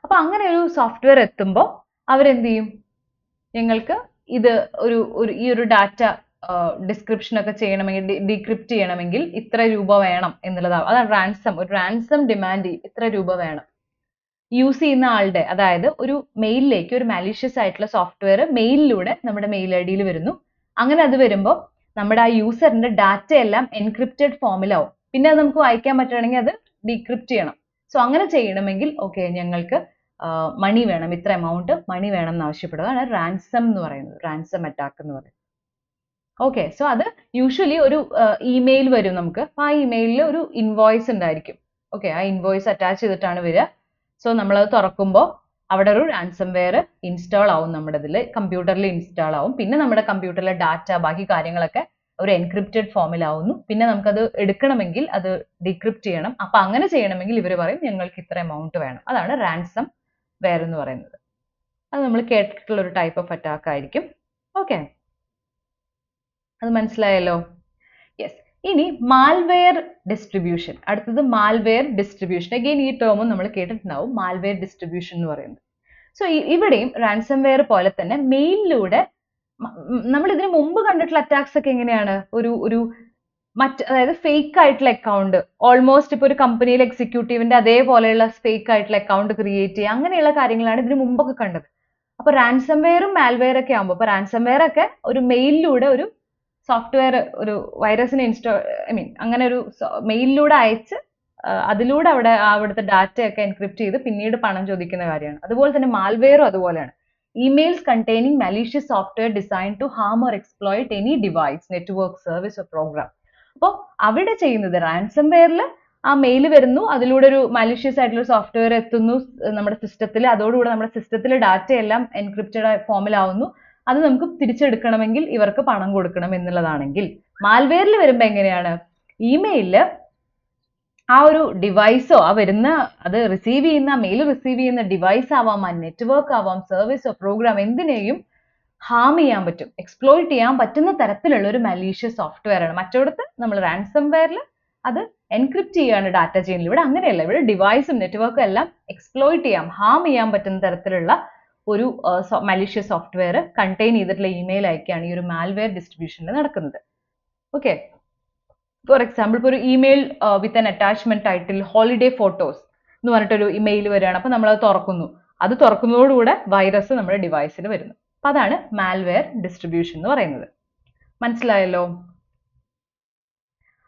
അപ്പൊ അങ്ങനെ ഒരു സോഫ്റ്റ്വെയർ എത്തുമ്പോൾ അവരെന്ത് ചെയ്യും, നിങ്ങൾക്ക് ഇത് ഈ ഒരു ഡാറ്റ ഡിസ്ക്രിപ്ഷൻ ഒക്കെ ചെയ്യണമെങ്കിൽ, ഡീക്രിപ്റ്റ് ചെയ്യണമെങ്കിൽ ഇത്ര രൂപ വേണം എന്നുള്ളതാവും. അതാണ് റാൻസം. ഒരു റാൻസം ഡിമാൻഡ് ചെയ്യും, ഇത്ര രൂപ വേണം. യൂസ് ചെയ്യുന്ന ആളുടെ, അതായത് ഒരു മെയിലിലേക്ക് ഒരു മാലീഷ്യസ് ആയിട്ടുള്ള സോഫ്റ്റ്വെയർ മെയിലിലൂടെ നമ്മുടെ മെയിൽ ഐ ഡിയിൽ വരുന്നു. അങ്ങനെ അത് വരുമ്പോൾ നമ്മുടെ ആ യൂസറിന്റെ ഡാറ്റ എല്ലാം എൻക്രിപ്റ്റഡ് ഫോമിലാവും. പിന്നെ അത് നമുക്ക് വായിക്കാൻ പറ്റുകയാണെങ്കിൽ അത് ഡീക്രിപ്റ്റ് ചെയ്യണം. സോ അങ്ങനെ ചെയ്യണമെങ്കിൽ ഓക്കെ, ഞങ്ങൾക്ക് മണി വേണം, ഇത്ര എമൗണ്ട് മണി വേണം എന്ന് ആവശ്യപ്പെടുക. അതാണ് റാൻസം എന്ന് പറയുന്നത്, റാൻസം അറ്റാക്ക് എന്ന് പറയുന്നത്. ഓക്കെ, സോ അത് യൂഷ്വലി ഒരു ഇമെയിൽ വരും നമുക്ക്. ആ ഇമെയിലിൽ ഒരു ഇൻവോയ്സ് ഉണ്ടായിരിക്കും. ഓക്കെ, ആ ഇൻവോയ്സ് അറ്റാച്ച് ചെയ്തിട്ടാണ് വരിക. സോ നമ്മളത് തുറക്കുമ്പോൾ അവിടെ ഒരു ransomware ഇൻസ്റ്റാൾ ആവും, നമ്മുടെ ഇതിൽ കമ്പ്യൂട്ടറിൽ ഇൻസ്റ്റാൾ ആവും. പിന്നെ നമ്മുടെ കമ്പ്യൂട്ടറിലെ ഡാറ്റ, ബാക്കി കാര്യങ്ങളൊക്കെ ഒരു എൻക്രിപ്റ്റഡ് ഫോമിലാവുന്നു. പിന്നെ നമുക്കത് എടുക്കണമെങ്കിൽ അത് ഡീക്രിപ്റ്റ് ചെയ്യണം. അപ്പൊ അങ്ങനെ ചെയ്യണമെങ്കിൽ ഇവർ പറയും ഞങ്ങൾക്ക് ഇത്ര എമൗണ്ട് വേണം. അതാണ് ransomware എന്ന് പറയുന്നത്. അത് നമ്മൾ കേട്ടിട്ടുള്ള ഒരു ടൈപ്പ് ഓഫ് അറ്റാക്ക് ആയിരിക്കും. ഓക്കെ, അത് മനസ്സിലായല്ലോ? യെസ്. ഇനി മാൽവെയർ ഡിസ്ട്രിബ്യൂഷൻ. അടുത്തത് മാൽവെയർ ഡിസ്ട്രിബ്യൂഷൻ. അഗെയിൻ ഈ ടേമും നമ്മൾ കേട്ടിട്ടുണ്ടാവും, മാൽവെയർ ഡിസ്ട്രിബ്യൂഷൻ എന്ന് പറയുന്നത്. സോ ഇവിടെയും ransomware പോലെ തന്നെ മെയിലിലൂടെ നമ്മൾ ഇതിന് മുമ്പ് കണ്ടിട്ടുള്ള അറ്റാക്സ് ഒക്കെ എങ്ങനെയാണ്, അതായത് ഫേക്ക് ആയിട്ടുള്ള അക്കൗണ്ട്, ഓൾമോസ്റ്റ് ഇപ്പോൾ ഒരു കമ്പനിയിൽ എക്സിക്യൂട്ടീവിന്റെ അതേപോലെയുള്ള ഫേക്ക് ആയിട്ടുള്ള അക്കൗണ്ട് ക്രിയേറ്റ് ചെയ്യുക, അങ്ങനെയുള്ള കാര്യങ്ങളാണ് ഇതിന് മുമ്പൊക്കെ കണ്ടത്. അപ്പൊ ransomwareഉം malware ഒക്കെ ആകുമ്പോൾ, അപ്പൊ ransomware ഒക്കെ ഒരു മെയിലിലൂടെ ഒരു സോഫ്റ്റ്വെയർ, ഒരു വൈറസിനെ അങ്ങനെ ഒരു മെയിലിലൂടെ അയച്ച് അതിലൂടെ അവിടുത്തെ ഡാറ്റയൊക്കെ എൻക്രിപ്റ്റ് ചെയ്ത് പിന്നീട് പണം ചോദിക്കുന്ന കാര്യമാണ്. അതുപോലെ തന്നെ മാൽവെയറും അതുപോലെയാണ്. emails containing malicious software designed to harm or exploit any device, network, service or program. അപ്പോൾ അവിടെ ചെയ്യുന്നത് ransomwareൽ ആ മെയിൽ വരുന്നു, അതിലൂടെ ഒരു malicious ആയിട്ടുള്ള സോഫ്റ്റ്വെയർ എത്തുന്നു നമ്മുടെ സിസ്റ്റത്തിൽ, അതോടുകൂടെ നമ്മുടെ സിസ്റ്റത്തിലെ ഡാറ്റ എല്ലാം എൻക്രിപ്റ്റഡ് ഫോമിലാവുന്നു. അത് നമുക്ക് തിരിച്ചെടുക്കണമെങ്കിൽ ഇവർക്ക് പണം കൊടുക്കണം എന്നുള്ളതാണെങ്കിൽ, മാൽവെയറിൽ വരുമ്പോൾ എങ്ങനെയാണ്, ഇമെയിലിൽ ആ ഒരു ഡിവൈസോ അത് റിസീവ് ചെയ്യുന്ന മെയിൽ റിസീവ് ചെയ്യുന്ന ഡിവൈസ് ആവാം, ആ നെറ്റ്വർക്ക് ആവാം, സർവീസോ പ്രോഗ്രാം, എന്തിനേയും ഹാം ചെയ്യാൻ പറ്റും, എക്സ്പ്ലോയിറ്റ് ചെയ്യാൻ പറ്റുന്ന തരത്തിലുള്ള ഒരു മലീഷ്യസ് സോഫ്റ്റ്വെയർ ആണ്. മറ്റൊരിടത്ത് നമ്മൾ ransomwareൽ അത് എൻക്രിപ്റ്റ് ചെയ്യാണ് ഡാറ്റ ചെയിനിൽ. ഇവിടെ അങ്ങനെയല്ല, ഇവിടെ ഡിവൈസും നെറ്റ്വർക്കും എല്ലാം എക്സ്പ്ലോയിറ്റ് ചെയ്യാം, ഹാം ചെയ്യാൻ പറ്റുന്ന തരത്തിലുള്ള ഒരു മലീഷ്യസ് സോഫ്റ്റ്വെയർ കണ്ടെയ്ൻ ചെയ്തിട്ടുള്ള ഇമെയിൽ അയക്കുകയാണ് ഈ ഒരു മാൽവെയർ ഡിസ്ട്രിബ്യൂഷനിൽ നടക്കുന്നത്. ഓക്കെ, ഫോർ എക്സാമ്പിൾ ഇപ്പോൾ ഒരു email with an attachment title holiday photos എന്ന് പറഞ്ഞിട്ടൊരു ഇമെയിൽ വരികയാണ്. അപ്പോൾ നമ്മളത് തുറക്കുന്നു. അത് തുറക്കുന്നതോടുകൂടെ വൈറസ് നമ്മുടെ ഡിവൈസിൽ വരുന്നു. അപ്പം അതാണ് മാൽവെയർ ഡിസ്ട്രിബ്യൂഷൻ എന്ന് പറയുന്നത്. മനസ്സിലായല്ലോ?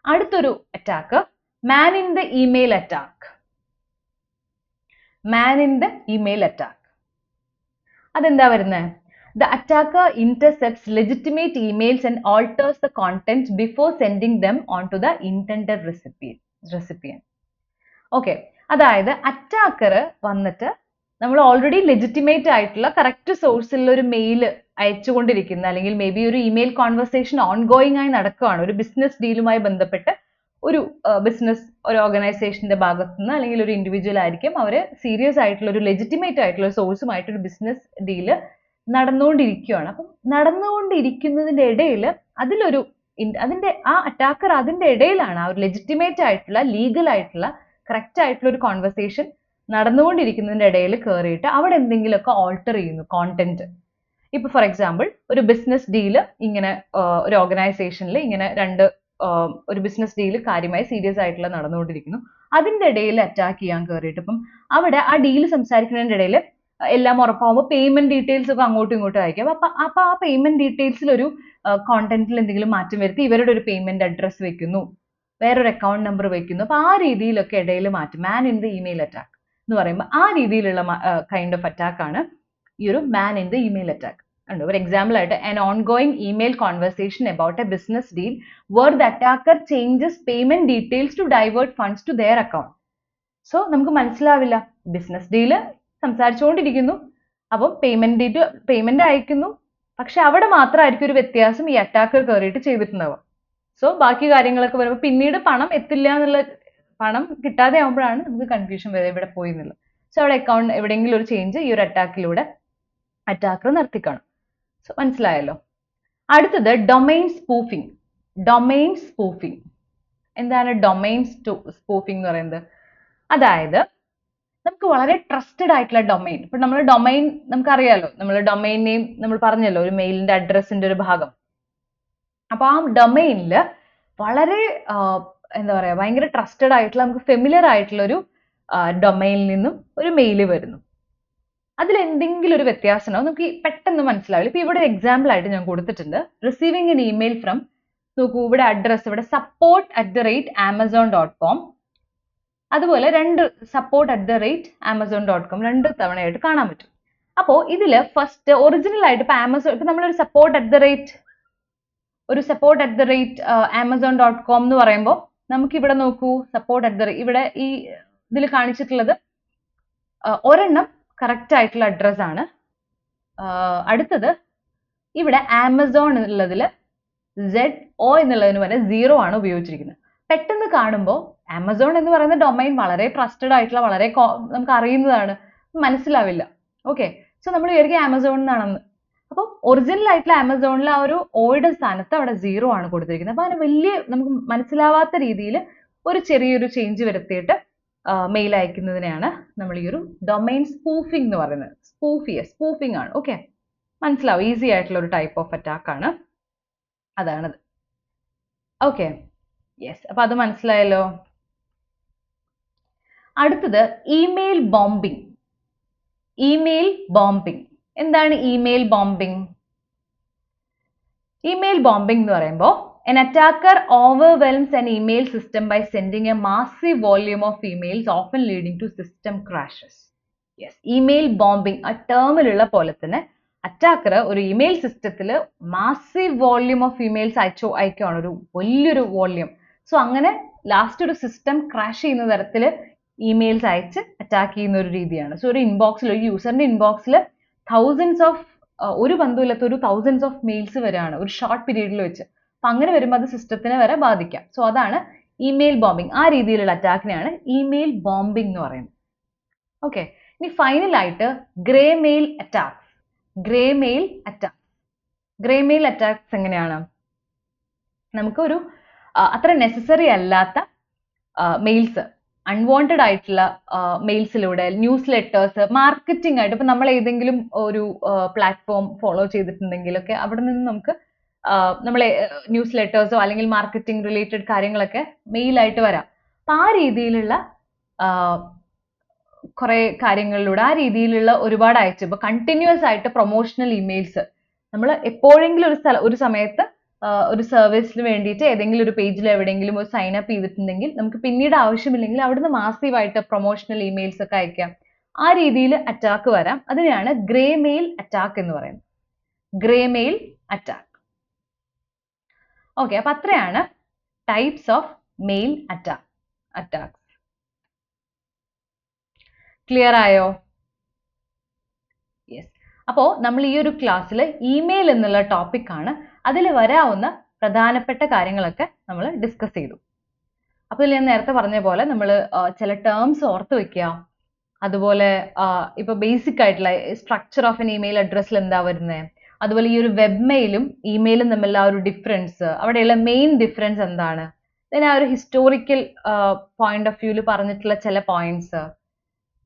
അടുത്തൊരു attack, man in the email attack. Man in the email attack അതെന്താ വരുന്നത്? The attacker intercepts legitimate emails and alters the content before sending them onto the intended recipient. Okay, അതായത് അറ്റാക്കർ വന്നിട്ട് നമ്മൾ already legitimate ആയിട്ടുള്ള correct സോഴ്സിൽ ഒരു mail അയച്ചുകൊണ്ടിരിക്കുന്ന, അല്ലെങ്കിൽ may be ഒരു ഇമെയിൽ കോൺവെർസേഷൻ ഓൺഗോയിങ് ആയി നടക്കുകയാണ്, ഒരു ബിസിനസ് ഡീലുമായി ബന്ധപ്പെട്ട് ഒരു ഒരു ഓർഗനൈസേഷന്റെ ഭാഗത്തു നിന്ന്, അല്ലെങ്കിൽ ഒരു ഇൻഡിവിജ്വൽ ആയിരിക്കും, അവർ സീരിയസ് ആയിട്ടുള്ള ഒരു ലെജിറ്റിമേറ്റ് ആയിട്ടുള്ള സോഴ്സുമായിട്ട് ഒരു ബിസിനസ് ഡീല് നടന്നുകൊണ്ടിരിക്കുകയാണ്. അപ്പം നടന്നുകൊണ്ടിരിക്കുന്നതിന്റെ ഇടയിൽ അതിന്റെ ആ അറ്റാക്കർ അതിന്റെ ഇടയിലാണ് ആ ഒരു ലെജിറ്റിമേറ്റ് ആയിട്ടുള്ള, ലീഗൽ ആയിട്ടുള്ള, കറക്റ്റ് ആയിട്ടുള്ള ഒരു കോൺവെർസേഷൻ നടന്നുകൊണ്ടിരിക്കുന്നതിന്റെ ഇടയിൽ കയറിയിട്ട് അവിടെ എന്തെങ്കിലുമൊക്കെ ഓൾട്ടർ ചെയ്യുന്നു കോണ്ടന്റ്. ഇപ്പൊ ഫോർ എക്സാമ്പിൾ ഒരു ബിസിനസ് ഡീല് ഇങ്ങനെ ഒരു ഓർഗനൈസേഷനിൽ ഇങ്ങനെ ഒരു ബിസിനസ് ഡീല് കാര്യമായി സീരിയസ് ആയിട്ടുള്ള നടന്നുകൊണ്ടിരിക്കുന്നു. അതിന്റെ ഇടയിൽ അറ്റാക്ക് ചെയ്യാൻ കയറിയിട്ട് ഇപ്പം അവിടെ ആ ഡീല് സംസാരിക്കുന്നതിന്റെ ഇടയിൽ എല്ലാം ഉറപ്പാകുമ്പോൾ പേയ്മെന്റ് ഡീറ്റെയിൽസ് ഒക്കെ അങ്ങോട്ടും ഇങ്ങോട്ടും അയക്കാം. അപ്പൊ ആ പേയ്മെന്റ് ഡീറ്റെയിൽസിൽ ഒരു കോണ്ടന്റിൽ എന്തെങ്കിലും മാറ്റം വരുത്തി ഇവരുടെ ഒരു പേയ്മെന്റ് അഡ്രസ് വെക്കുന്നു, വേറൊരു അക്കൗണ്ട് നമ്പർ വെക്കുന്നു. അപ്പൊ ആ രീതിയിലൊക്കെ ഇടയിൽ മാറ്റും. Man in the email attack എന്ന് പറയുമ്പോൾ ആ രീതിയിലുള്ള കൈൻഡ് ഓഫ് അറ്റാക്ക് ആണ് ഈ ഒരു man in the email attack. ഉണ്ട് ഒരു എക്സാമ്പിൾ ആയിട്ട്, an ongoing email conversation about a business deal where the attacker changes payment details to divert funds to their account. So നമുക്ക് മനസ്സിലാവില്ല, ബിസിനസ് ഡീല് സംസാരിച്ചുകൊണ്ടിരിക്കുന്നു, അപ്പം payment അയക്കുന്നു, പക്ഷെ അവിടെ മാത്രമായിരിക്കും ഒരു വ്യത്യാസം ഈ അറ്റാക്കർ കയറിയിട്ട് ചെയ്തിട്ടുണ്ടാവുക. സോ ബാക്കി കാര്യങ്ങളൊക്കെ വരുമ്പോൾ പിന്നീട് പണം എത്തില്ല എന്നുള്ള, പണം കിട്ടാതെ ആകുമ്പോഴാണ് നമുക്ക് കൺഫ്യൂഷൻ വരെ ഇവിടെ പോയി എന്നുള്ളത്. സോ അവിടെ അക്കൗണ്ട് എവിടെയെങ്കിലും ഒരു ചേഞ്ച് ഈ ഒരു അറ്റാക്കിലൂടെ അറ്റാക്കർ നടത്തിക്കാണും. സോ മനസ്സിലായല്ലോ? അടുത്തത് ഡൊമൈൻ സ്പൂഫിംഗ്. ഡൊമൈൻ സ്പൂഫിംഗ് എന്താണ് ഡൊമൈൻ സ്പൂഫിംഗ് എന്ന് പറയുന്നത്? അതായത് നമുക്ക് വളരെ ട്രസ്റ്റഡ് ആയിട്ടുള്ള ഡൊമൈൻ, ഇപ്പൊ നമ്മൾ ഡൊമൈൻ നമുക്കറിയാലോ, നമ്മൾ ഡൊമൈൻ നെയിം നമ്മൾ പറഞ്ഞല്ലോ, ഒരു മെയിലിന്റെ അഡ്രസ്സിന്റെ ഒരു ഭാഗം. അപ്പൊ ആ ഡൊമൈനിൽ വളരെ എന്താ പറയാ ഭയങ്കര ട്രസ്റ്റഡ് ആയിട്ടുള്ള നമുക്ക് ഫെമിലിയർ ആയിട്ടുള്ള ഒരു ഡൊമൈനിൽ നിന്നും ഒരു മെയിൽ വരുന്നു. അതിൽ എന്തെങ്കിലും ഒരു വ്യത്യാസം നമുക്ക് പെട്ടെന്ന് മനസ്സിലാവില്ല. ഇപ്പൊ ഇവിടെ എക്സാമ്പിൾ ആയിട്ട് ഞാൻ കൊടുത്തിട്ടുണ്ട്, റിസീവിംഗ് എൻ ഇമെയിൽ ഫ്രം, നോക്കൂ ഇവിടെ അഡ്രസ്, ഇവിടെ support@amazon.com, അതുപോലെ രണ്ട് support@amazon.com രണ്ട് തവണയായിട്ട് കാണാൻ പറ്റും. അപ്പോൾ ഇതില് ഫസ്റ്റ് ഒറിജിനൽ ആയിട്ട് ഇപ്പൊ ആമസോൺ, ഇപ്പൊ നമ്മളൊരു support@amazon.com എന്ന് പറയുമ്പോൾ നമുക്ക് ഇവിടെ നോക്കൂ, ഇവിടെ ഈ ഇതിൽ കാണിച്ചിട്ടുള്ളത് ഒരെണ്ണം കറക്റ്റ് ആയിട്ടുള്ള അഡ്രസ് ആണ്. അടുത്തത് ഇവിടെ ആമസോൺ എന്നുള്ളതിൽ ZO എന്നുള്ളതിന് പകരം 0 ആണ് ഉപയോഗിച്ചിരിക്കുന്നത്. പെട്ടെന്ന് കാണുമ്പോൾ ആമസോൺ എന്ന് പറയുന്ന ഡൊമൈൻ വളരെ ട്രസ്റ്റഡ് ആയിട്ടുള്ള വളരെ നമുക്ക് അറിയുന്നതാണ്, മനസ്സിലാവില്ല. ഓക്കെ, സോ നമ്മൾ വിചാരിക്കും ആമസോൺ എന്നാണെന്ന്. അപ്പോൾ ഒറിജിനൽ ആയിട്ടുള്ള ആമസോണിൽ ആ ഒരു ഓയുടെ സ്ഥാനത്ത് അവിടെ 0 ആണ് കൊടുത്തിരിക്കുന്നത്. അപ്പോൾ അതിന് വലിയ നമുക്ക് മനസ്സിലാവാത്ത രീതിയിൽ ഒരു ചെറിയൊരു ചേഞ്ച് വരുത്തിയിട്ട് മെയിൽ അയക്കുന്നതിനെയാണ് നമ്മൾ ഈ ഒരു ഡൊമൈൻ സ്പൂഫിംഗ് എന്ന് പറയുന്നത്. സ്പൂഫിംഗ് ആണ്. ഓക്കെ, മനസ്സിലാവും, ഈസി ആയിട്ടുള്ള ഒരു ടൈപ്പ് ഓഫ് അറ്റാക്ക് ആണ്, അതാണത്. ഓക്കെ, യെസ്, അപ്പൊ അത് മനസ്സിലായല്ലോ. അടുത്തത് ഇമെയിൽ ബോംബിംഗ്. ഇമെയിൽ ബോംബിംഗ് എന്താണ്? ഇമെയിൽ ബോംബിംഗ് എന്ന് പറയുമ്പോൾ an attacker overwhelms an email system by sending a massive volume of emails, often leading to system crashes. Yes, email bombing ആ ടേമിലുള്ള പോലെ തന്നെ അറ്റാക്കർ ഒരു ഇമെയിൽ സിസ്റ്റത്തിൽ മാസീവ് വോള്യൂം ഓഫ് ഇമെയിൽസ് അയക്കുകയാണ്, ഒരു വലിയൊരു വോള്യൂം. സോ അങ്ങനെ ലാസ്റ്റ് ഒരു സിസ്റ്റം ക്രാഷ് ചെയ്യുന്ന തരത്തിൽ ഇമെയിൽസ് അയച്ച് അറ്റാക്ക് ചെയ്യുന്ന ഒരു രീതിയാണ്. സോ ഒരു ഇൻബോക്സിൽ, ഒരു യൂസറിന്റെ ഇൻബോക്സിൽ thousands of ഒരു ബന്ധമില്ലാത്ത ഒരു thousands of മെയിൽസ് വരികയാണ് ഒരു ഷോർട്ട് പീരീഡിൽ വെച്ച്. അപ്പൊ അങ്ങനെ വരുമ്പോൾ അത് സിസ്റ്റത്തിനെ വരെ ബാധിക്കാം. സോ അതാണ് ഇമെയിൽ ബോംബിംഗ്. ആ രീതിയിലുള്ള അറ്റാക്കിനെയാണ് ഇമെയിൽ ബോംബിംഗ് എന്ന് പറയുന്നത്. ഓക്കെ, ഇനി ഫൈനൽ ആയിട്ട് grey mail attacks. Grey mail attacks എങ്ങനെയാണ്? നമുക്കൊരു അത്ര നെസസറി അല്ലാത്ത മെയിൽസ്, അൺവാണ്ടഡ് ആയിട്ടുള്ള മെയിൽസിലൂടെ, ന്യൂസ് ലെറ്റേഴ്സ്, മാർക്കറ്റിംഗ് ആയിട്ട്, ഇപ്പൊ നമ്മൾ ഏതെങ്കിലും ഒരു പ്ലാറ്റ്ഫോം ഫോളോ ചെയ്തിട്ടുണ്ടെങ്കിലൊക്കെ അവിടെ നിന്ന് നമുക്ക് നമ്മളെ ന്യൂസ് ലെറ്റേഴ്സോ അല്ലെങ്കിൽ മാർക്കറ്റിംഗ് റിലേറ്റഡ് കാര്യങ്ങളൊക്കെ മെയിലായിട്ട് വരാം. അപ്പൊ ആ രീതിയിലുള്ള കുറെ കാര്യങ്ങളിലൂടെ, ആ രീതിയിലുള്ള ഒരുപാട് അയച്ചു, ഇപ്പൊ കണ്ടിന്യൂസ് ആയിട്ട് പ്രൊമോഷണൽ ഇമെയിൽസ് നമ്മൾ എപ്പോഴെങ്കിലും ഒരു സമയത്ത് ഒരു സർവീസിന് വേണ്ടിയിട്ട് ഏതെങ്കിലും ഒരു പേജിൽ എവിടെയെങ്കിലും ഒരു സൈൻ അപ്പ് ചെയ്തിട്ടുണ്ടെങ്കിൽ നമുക്ക് പിന്നീട് ആവശ്യമില്ലെങ്കിൽ അവിടുന്ന് മാസീവായിട്ട് പ്രൊമോഷണൽ ഇമെയിൽസ് ഒക്കെ അയക്കാം. ആ രീതിയിൽ അറ്റാക്ക് വരാം. അതിനെയാണ് ഗ്രേ മെയിൽ അറ്റാക്ക് എന്ന് പറയുന്നത്. Grey mail attack. ഓക്കെ, അപ്പൊ അത്രയാണ് types of mail attacks. Clear ആയോ? യെസ്. അപ്പോൾ നമ്മൾ ഈ ഒരു ക്ലാസ്സിൽ ഇമെയിൽ എന്നുള്ള ടോപ്പിക് ആണ്, അതിൽ വരാവുന്ന പ്രധാനപ്പെട്ട കാര്യങ്ങളൊക്കെ നമ്മൾ ഡിസ്കസ് ചെയ്തു. അപ്പോൾ ഞാൻ നേരത്തെ പറഞ്ഞ പോലെ നമ്മൾ ചില ടേംസ് ഓർത്ത് വെക്കുക. അതുപോലെ ഇപ്പൊ ബേസിക് ആയിട്ടുള്ള സ്ട്രക്ചർ ഓഫ് എൻ ഇമെയിൽ അഡ്രസ്സിൽ എന്താ വരുന്നത്, അതുപോലെ ഈ ഒരു വെബ് മെയിലും ഇമെയിലും തമ്മിലുള്ള ആ ഒരു ഡിഫറൻസ്, അവിടെയുള്ള മെയിൻ ഡിഫറൻസ് എന്താണ്, ദെൻ ആ ഒരു ഹിസ്റ്റോറിക്കൽ പോയിന്റ് ഓഫ് വ്യൂവിൽ പറഞ്ഞിട്ടുള്ള ചില പോയിന്റ്സ്,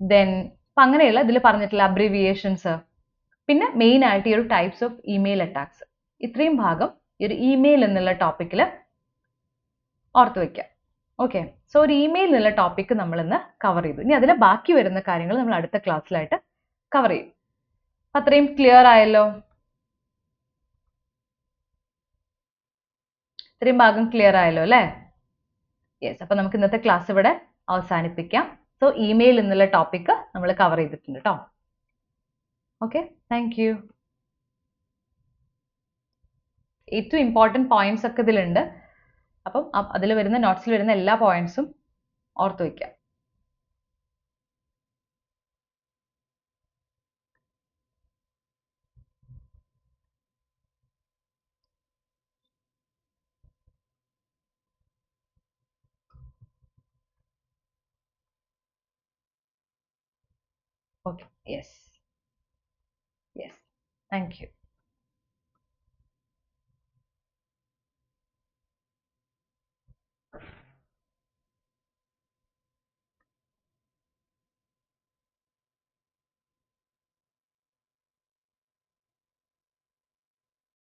ദെൻ അപ്പം അങ്ങനെയുള്ള ഇതിൽ പറഞ്ഞിട്ടുള്ള അബ്രിവിയേഷൻസ്, പിന്നെ മെയിൻ ആയിട്ട് ഈ ഒരു ടൈപ്സ് ഓഫ് ഇമെയിൽ അറ്റാക്സ്, ഇത്രയും ഭാഗം ഈ ഒരു ഇമെയിൽ എന്നുള്ള ടോപ്പിക്കിൽ ഓർത്ത് വയ്ക്കുക. ഓക്കെ, സോ ഒരു ഇമെയിൽ എന്നുള്ള ടോപ്പിക്ക് നമ്മൾ ഇന്ന് കവർ ചെയ്തു. ഇനി അതിലെ ബാക്കി വരുന്ന കാര്യങ്ങൾ നമ്മൾ അടുത്ത ക്ലാസ്സിലായിട്ട് കവർ ചെയ്യും. അത്രയും ക്ലിയർ ആയല്ലോ? ഇത്രയും ഭാഗം ക്ലിയർ ആയല്ലോ അല്ലേ? യെസ്. അപ്പൊ നമുക്ക് ഇന്നത്തെ ക്ലാസ് ഇവിടെ അവസാനിപ്പിക്കാം. സോ ഇമെയിൽ എന്നുള്ള ടോപ്പിക്ക് നമ്മൾ കവർ ചെയ്തിട്ടുണ്ട് കേട്ടോ. Okay, thank you. ഏറ്റവും ഇമ്പോർട്ടൻറ്റ് പോയിന്റ്സ് ഒക്കെ ഇതിലുണ്ട്. അപ്പം അതിൽ വരുന്ന നോട്ട്സിൽ വരുന്ന എല്ലാ പോയിന്റ്സും ഓർത്ത് വയ്ക്കാം. Okay, yes. Thank you.